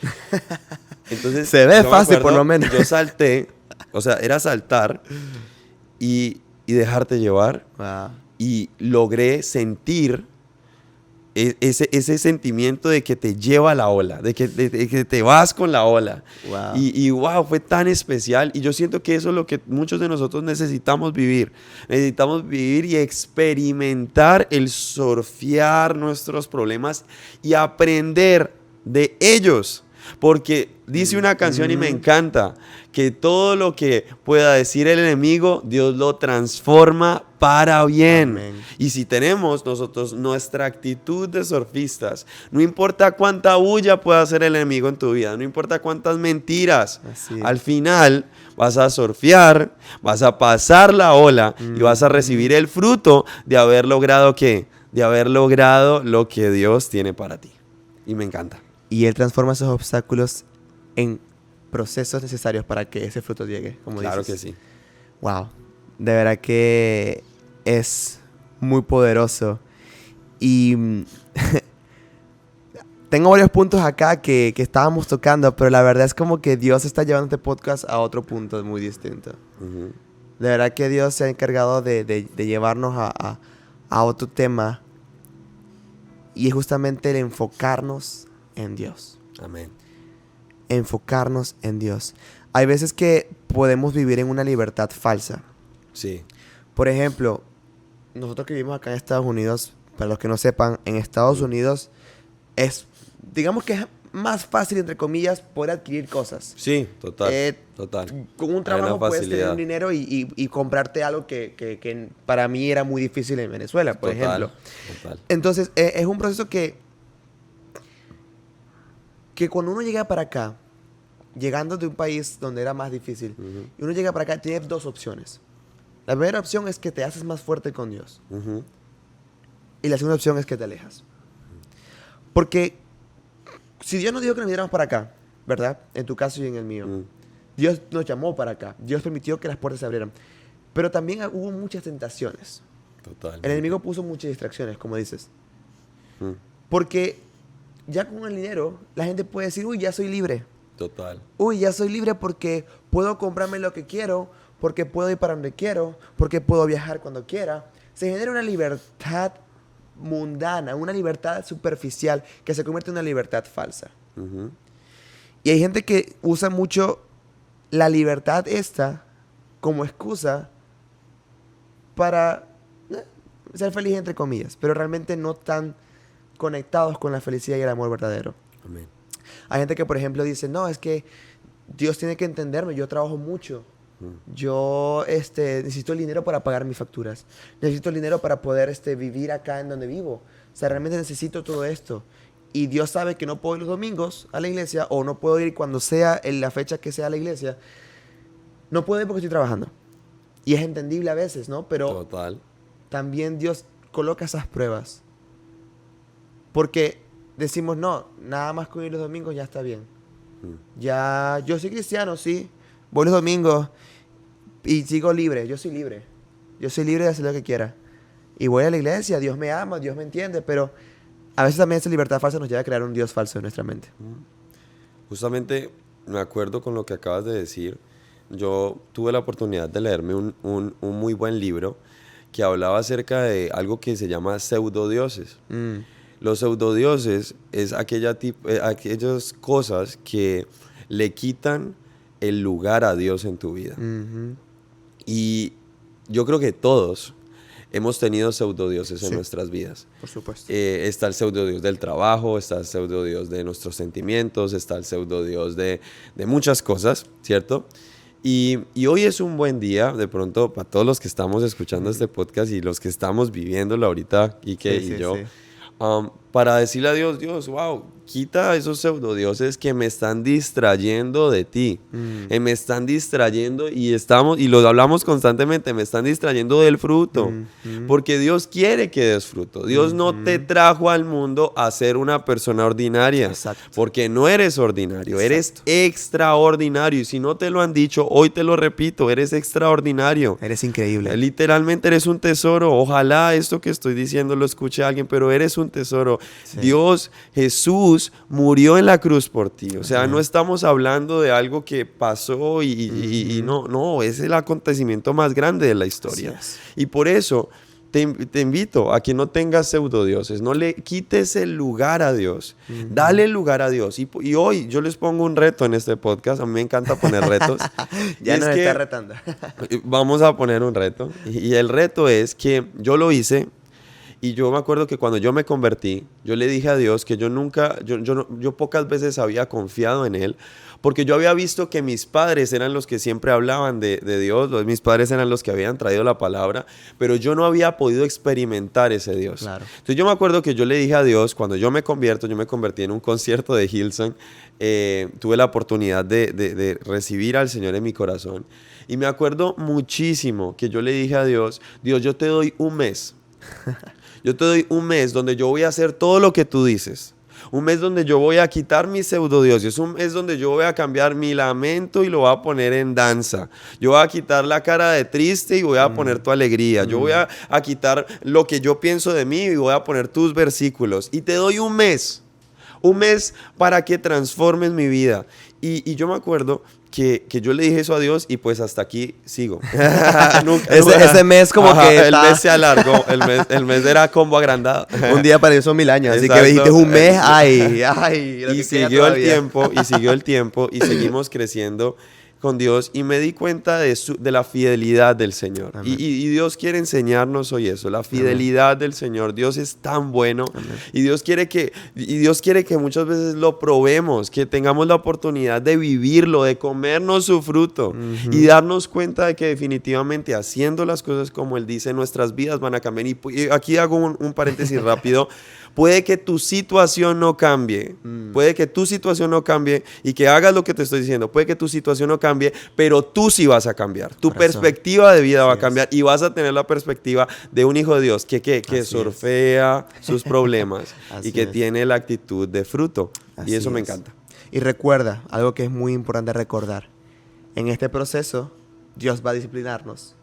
S2: Entonces,
S1: se ve fácil,
S2: acuerdo,
S1: por lo menos.
S2: Yo salté, o sea, era saltar y dejarte llevar.
S1: Wow.
S2: Y logré sentir ese sentimiento de que te lleva la ola, de que te vas con la ola.
S1: Wow.
S2: Y wow, fue tan especial. Y yo siento que eso es lo que muchos de nosotros necesitamos vivir. Necesitamos vivir y experimentar el surfear nuestros problemas y aprender de ellos. Porque dice una canción y me encanta, que todo lo que pueda decir el enemigo, Dios lo transforma para bien.
S1: Amén.
S2: Y si tenemos nosotros nuestra actitud de surfistas, no importa cuánta bulla pueda hacer el enemigo en tu vida, no importa cuántas mentiras, al final vas a surfear, vas a pasar la ola y vas a recibir el fruto de haber logrado ¿qué? De haber logrado lo que Dios tiene para ti. Y me encanta.
S1: Y Él transforma esos obstáculos en procesos necesarios para que ese fruto llegue, como
S2: Claro
S1: dices.
S2: que sí.
S1: Wow. De verdad que es muy poderoso. Y tengo varios puntos acá que estábamos tocando, pero la verdad es como que Dios está llevando este podcast a otro punto muy distinto. De verdad que Dios se ha encargado de llevarnos a otro tema. Y es justamente el enfocarnos en Dios.
S2: Amén.
S1: Enfocarnos en Dios. Hay veces que podemos vivir en una libertad falsa.
S2: Sí.
S1: Por ejemplo, nosotros que vivimos acá en Estados Unidos, para los que no sepan, en Estados Unidos es, digamos que es más fácil, entre comillas, poder adquirir cosas.
S2: Sí, total. Total.
S1: Con un trabajo puedes tener un dinero y comprarte algo que para mí era muy difícil en Venezuela, por ejemplo.
S2: Total.
S1: Entonces, es un proceso que cuando uno llega para acá, llegando de un país donde era más difícil, y uno llega para acá, tiene dos opciones. La primera opción es que te haces más fuerte con Dios. Y la segunda opción es que te alejas. Porque si Dios nos dijo que nos viniéramos para acá, ¿verdad? En tu caso y en el mío. Dios nos llamó para acá. Dios permitió que las puertas se abrieran. Pero también hubo muchas tentaciones.
S2: Total.
S1: El enemigo puso muchas distracciones, como dices. Porque ya con el dinero, la gente puede decir, uy, ya soy libre.
S2: Total.
S1: Uy, ya soy libre porque puedo comprarme lo que quiero, porque puedo ir para donde quiero, porque puedo viajar cuando quiera. Se genera una libertad mundana, una libertad superficial que se convierte en una libertad falsa. Y hay gente que usa mucho la libertad esta como excusa para ser feliz, entre comillas, pero realmente no tan conectados con la felicidad y el amor verdadero.
S2: Amén.
S1: Hay gente que, por ejemplo, dice, no, es que Dios tiene que entenderme, yo trabajo mucho. Yo necesito el dinero para pagar mis facturas. Necesito el dinero para poder vivir acá en donde vivo. O sea, realmente necesito todo esto. Y Dios sabe que no puedo ir los domingos a la iglesia o no puedo ir cuando sea en la fecha que sea a la iglesia. No puedo ir porque estoy trabajando. Y es entendible a veces, ¿no? Pero
S2: Total.
S1: también Dios coloca esas pruebas. Porque decimos, no, nada más con ir los domingos ya está bien. Ya, yo soy cristiano, sí. Voy los domingos y sigo libre. Yo soy libre. Yo soy libre de hacer lo que quiera. Y voy a la iglesia, Dios me ama, Dios me entiende, pero a veces también esa libertad falsa nos lleva a crear un Dios falso en nuestra mente.
S2: Justamente me acuerdo con lo que acabas de decir. Yo tuve la oportunidad de leerme un muy buen libro que hablaba acerca de algo que se llama pseudodioses. Los pseudodioses es aquellas cosas que le quitan el lugar a Dios en tu vida. Y yo creo que todos hemos tenido pseudodioses en nuestras vidas.
S1: Por supuesto.
S2: Está el pseudodios del trabajo, está el pseudodios de nuestros sentimientos, está el pseudodios de muchas cosas, ¿cierto? Y hoy es un buen día, de pronto, para todos los que estamos escuchando este podcast y los que estamos viviéndolo ahorita, Ike y yo, para decirle a Dios, Dios, wow, quita esos pseudodioses que me están distrayendo de ti, me están distrayendo y lo hablamos constantemente, me están distrayendo del fruto, porque Dios quiere que des fruto. Dios no te trajo al mundo a ser una persona ordinaria.
S1: Exacto.
S2: Porque no eres ordinario, eres extraordinario. Y si no te lo han dicho, hoy te lo repito, eres extraordinario.
S1: Eres increíble.
S2: Literalmente eres un tesoro. Ojalá esto que estoy diciendo lo escuche alguien, pero eres un tesoro. Sí. Dios, Jesús murió en la cruz por ti. O sea, no estamos hablando de algo que pasó y no, es el acontecimiento más grande de la historia. Y por eso te invito a que no tengas pseudodioses, no le quites el lugar a Dios, dale el lugar a Dios. Y hoy yo les pongo un reto en este podcast, a mí me encanta poner retos.
S1: Ya nos está retando.
S2: Vamos a poner un reto, y el reto es que yo lo hice. Y yo me acuerdo que cuando yo me convertí, yo le dije a Dios que yo pocas veces había confiado en Él, porque yo había visto que mis padres eran los que siempre hablaban de Dios, mis padres eran los que habían traído la palabra, pero yo no había podido experimentar ese Dios.
S1: Claro.
S2: Entonces yo me acuerdo que yo le dije a Dios, cuando yo me convertí en un concierto de Hillsong, tuve la oportunidad de recibir al Señor en mi corazón, y me acuerdo muchísimo que yo le dije a Dios, Dios, yo te doy un mes. Yo te doy un mes donde yo voy a hacer todo lo que tú dices. Un mes donde yo voy a quitar mis pseudodioses. Un mes donde yo voy a cambiar mi lamento y lo voy a poner en danza. Yo voy a quitar la cara de triste y voy a poner tu alegría. Yo voy a quitar lo que yo pienso de mí y voy a poner tus versículos. Y te doy un mes. Un mes para que transformes mi vida. Y yo me acuerdo que yo le dije eso a Dios y pues hasta aquí sigo.
S1: Ese mes como que
S2: el mes se alargó, el mes era combo agrandado.
S1: Un día para Dios son 1000 años,
S2: Exacto.
S1: así que dijiste un mes, ay.
S2: Y siguió el tiempo y seguimos creciendo con Dios y me di cuenta de la fidelidad del Señor. Y Dios quiere enseñarnos hoy eso, la fidelidad del Señor. Dios es tan bueno. Y Dios quiere que muchas veces lo probemos, que tengamos la oportunidad de vivirlo, de comernos su fruto y darnos cuenta de que definitivamente haciendo las cosas como Él dice, nuestras vidas van a cambiar. Y aquí hago un paréntesis rápido. Puede que tu situación no cambie, puede que tu situación no cambie y que hagas lo que te estoy diciendo, puede que tu situación no cambie cambie, pero tú sí vas a cambiar. Tu
S1: Por eso.
S2: perspectiva de vida va a
S1: Así es.
S2: cambiar y vas a tener la perspectiva de un hijo de Dios que
S1: Así
S2: surfea sus problemas
S1: Así
S2: y que
S1: es.
S2: tiene la actitud de fruto.
S1: Así
S2: Y eso me
S1: es.
S2: encanta.
S1: Y recuerda, algo que es muy importante recordar. En este proceso, Dios va a disciplinarnos.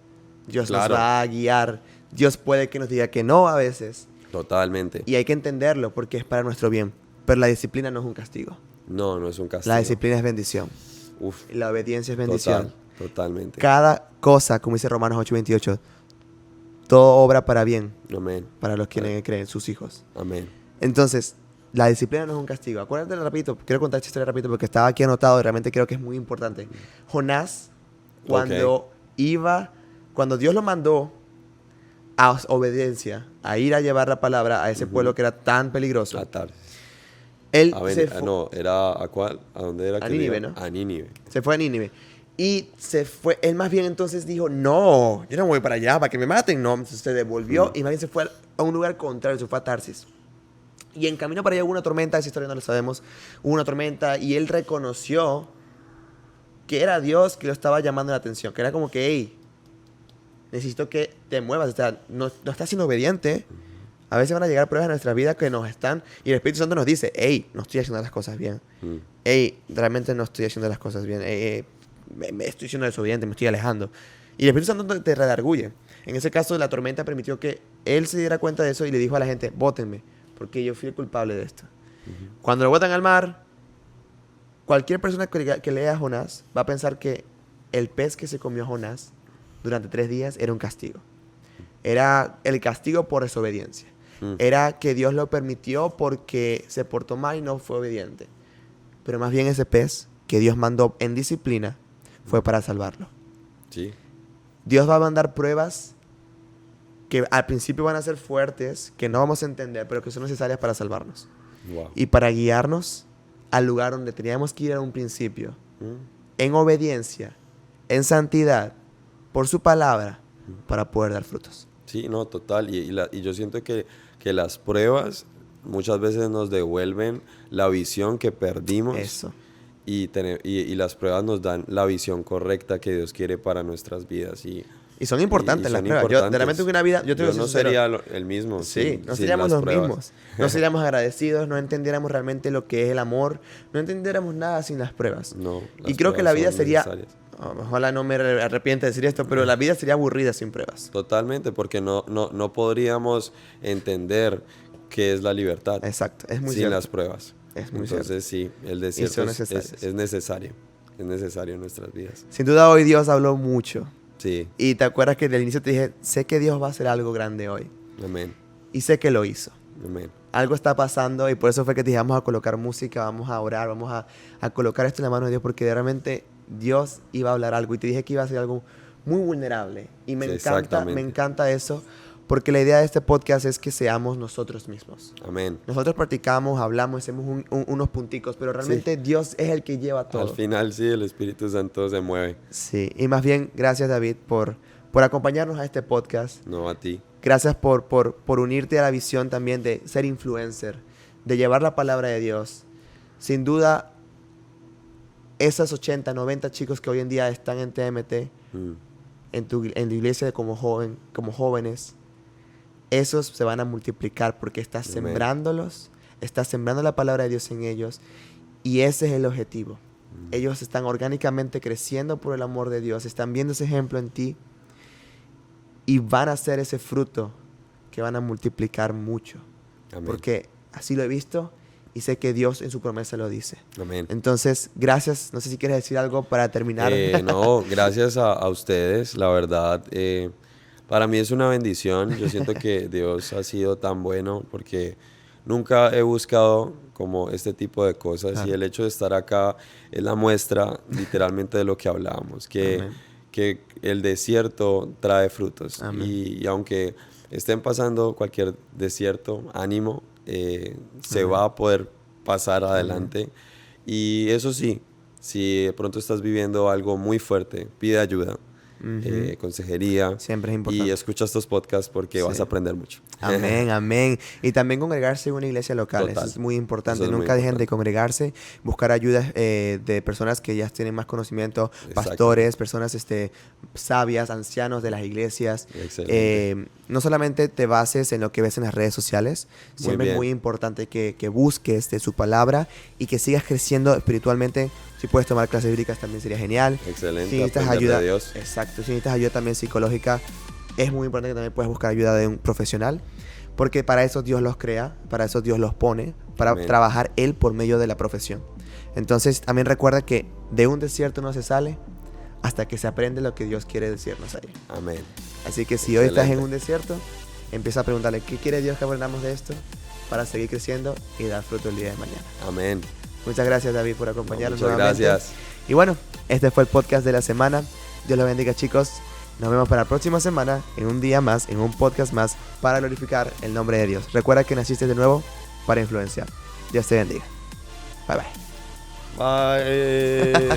S1: Dios
S2: Claro.
S1: nos va a guiar. Dios puede que nos diga que no a veces.
S2: Totalmente.
S1: Y hay que entenderlo porque es para nuestro bien. Pero la disciplina no es un castigo.
S2: No, no es un castigo.
S1: La disciplina es bendición.
S2: Uf,
S1: Y la obediencia es bendición.
S2: totalmente.
S1: Cada cosa, como dice Romanos 8:28, todo obra para bien
S2: Amén.
S1: para los que creen, sus hijos.
S2: Amén.
S1: Entonces, la disciplina no es un castigo. Acuérdate, repito, quiero contar esta historia rapidito porque estaba aquí anotado y realmente creo que es muy importante. Jonás, cuando Dios lo mandó a obediencia, a ir a llevar la palabra a ese pueblo que era tan peligroso,
S2: A Tarsis.
S1: él
S2: No, ¿era a cuál? ¿A dónde era?
S1: A
S2: que
S1: Nínive,
S2: iba?
S1: ¿no?
S2: A Nínive.
S1: se fue a Nínive. Y se fue, él más bien entonces dijo, no, yo no voy para allá, para que me maten. No, entonces se devolvió y más bien se fue a un lugar contrario, se fue a Tarsis. Y en camino para allá hubo una tormenta, esa historia no la sabemos, hubo una tormenta y él reconoció que era Dios que lo estaba llamando la atención, que era como que, hey, necesito que te muevas, o sea, no estás siendo obediente. A veces van a llegar pruebas en nuestra vida que nos están, y el Espíritu Santo nos dice, hey, no estoy haciendo las cosas bien. Hey, realmente no estoy haciendo las cosas bien. Me estoy siendo desobediente, me estoy alejando. Y el Espíritu Santo te redarguye. En ese caso, la tormenta permitió que él se diera cuenta de eso y le dijo a la gente, bótenme, porque yo fui el culpable de esto. Cuando lo botan al mar, cualquier persona que lea a Jonás va a pensar que el pez que se comió a Jonás durante 3 días era un castigo. Era el castigo por desobediencia. Era que Dios lo permitió porque se portó mal y no fue obediente. Pero más bien ese pez que Dios mandó en disciplina fue para salvarlo.
S2: Sí.
S1: Dios va a mandar pruebas que al principio van a ser fuertes, que no vamos a entender, pero que son necesarias para salvarnos.
S2: Wow.
S1: Y para guiarnos al lugar donde teníamos que ir a un principio, en obediencia, en santidad, por su palabra, para poder dar frutos.
S2: Sí, no, total. Y yo siento que las pruebas muchas veces nos devuelven la visión que perdimos.
S1: Eso.
S2: Y las pruebas nos dan la visión correcta que Dios quiere para nuestras vidas. Y
S1: son importantes
S2: y
S1: las
S2: son
S1: pruebas. Yo, de repente, una vida, yo te
S2: yo
S1: voy a
S2: no
S1: ser sincero.
S2: sería el mismo.
S1: Sí, no
S2: sin
S1: seríamos
S2: las
S1: los
S2: pruebas.
S1: mismos. No seríamos agradecidos, no entendiéramos realmente lo que es el amor, no entendiéramos nada sin las pruebas.
S2: No,
S1: Y
S2: las
S1: creo que la
S2: pruebas
S1: vida
S2: son
S1: sería,
S2: necesarias.
S1: ojalá no me arrepienta de decir esto, pero la vida sería aburrida sin pruebas.
S2: Totalmente, porque no podríamos entender qué es la libertad
S1: Exacto, es muy
S2: sin
S1: cierto.
S2: las pruebas.
S1: Es muy
S2: Entonces sí, el desierto
S1: son
S2: es necesario. Es necesario en nuestras vidas.
S1: Sin duda hoy Dios habló mucho.
S2: Sí,
S1: Y te acuerdas que del inicio te dije, sé que Dios va a hacer algo grande hoy.
S2: amén,
S1: Y sé que lo hizo.
S2: amén.
S1: Algo está pasando y por eso fue que te dije, vamos a colocar música, vamos a orar, vamos a colocar esto en la mano de Dios, porque realmente Dios iba a hablar algo. Y te dije que iba a ser algo muy vulnerable. Y me
S2: Sí,
S1: me encanta eso, porque la idea de este podcast es que seamos nosotros mismos.
S2: Amén.
S1: Nosotros practicamos, hablamos, hacemos unos punticos, pero realmente Dios es el que lleva todo.
S2: Al final sí, el Espíritu Santo se mueve.
S1: Sí, y más bien, gracias David por acompañarnos a este podcast.
S2: No a ti.
S1: Gracias por unirte a la visión también de ser influencer, de llevar la palabra de Dios. Sin duda, esas 80, 90 chicos que hoy en día están en TMT, en tu iglesia como jóvenes, esos se van a multiplicar porque estás
S2: Amén.
S1: sembrándolos, estás sembrando la palabra de Dios en ellos y ese es el objetivo. Ellos están orgánicamente creciendo por el amor de Dios, están viendo ese ejemplo en ti y van a ser ese fruto que van a multiplicar mucho.
S2: Amén.
S1: Porque así lo he visto y sé que Dios en su promesa lo dice.
S2: Amén.
S1: Entonces, gracias. No sé si quieres decir algo para terminar.
S2: No, gracias a ustedes, la verdad. Para mí es una bendición. Yo siento que Dios ha sido tan bueno porque nunca he buscado como este tipo de cosas.
S1: Claro.
S2: Y el hecho de estar acá es la muestra literalmente de lo que hablábamos, que el desierto trae frutos. Y aunque estén pasando cualquier desierto, ánimo, se va a poder pasar adelante. Y eso sí, si de pronto estás viviendo algo muy fuerte, pide ayuda. consejería.
S1: Siempre es importante.
S2: Y escucha estos podcasts porque vas a aprender mucho.
S1: Amén, amén. Y también congregarse en una iglesia local.
S2: Total.
S1: Eso es muy importante.
S2: Eso es muy
S1: Nunca dejen
S2: importante.
S1: de congregarse, buscar ayuda de personas que ya tienen más conocimiento,
S2: Exacto.
S1: pastores, personas sabias, ancianos de las iglesias.
S2: Excelente.
S1: No solamente te bases en lo que ves en las redes sociales, siempre es
S2: bien.
S1: muy importante que busques de su palabra y que sigas creciendo espiritualmente. Si puedes tomar clases bíblicas también sería genial.
S2: Excelente.
S1: Si necesitas
S2: Aprender
S1: ayuda,
S2: de Dios.
S1: exacto, si necesitas ayuda también psicológica, es muy importante que también puedas buscar ayuda de un profesional, porque para eso Dios los crea, para eso Dios los pone, para
S2: Amén.
S1: trabajar Él por medio de la profesión. Entonces también recuerda que de un desierto no se sale hasta que se aprende lo que Dios quiere decirnos ahí.
S2: Amén.
S1: Así que si hoy estás en
S2: Excelente.
S1: un desierto, empieza a preguntarle qué quiere Dios que aprendamos de esto para seguir creciendo y dar fruto el día de mañana.
S2: Amén.
S1: Muchas gracias, David, por acompañarnos
S2: Muchas
S1: nuevamente.
S2: gracias.
S1: Y bueno, este fue el podcast de la semana. Dios los bendiga, chicos. Nos vemos para la próxima semana, en un día más, en un podcast más, para glorificar el nombre de Dios. Recuerda que naciste de nuevo para influenciar. Dios te bendiga. Bye bye.
S2: Bye.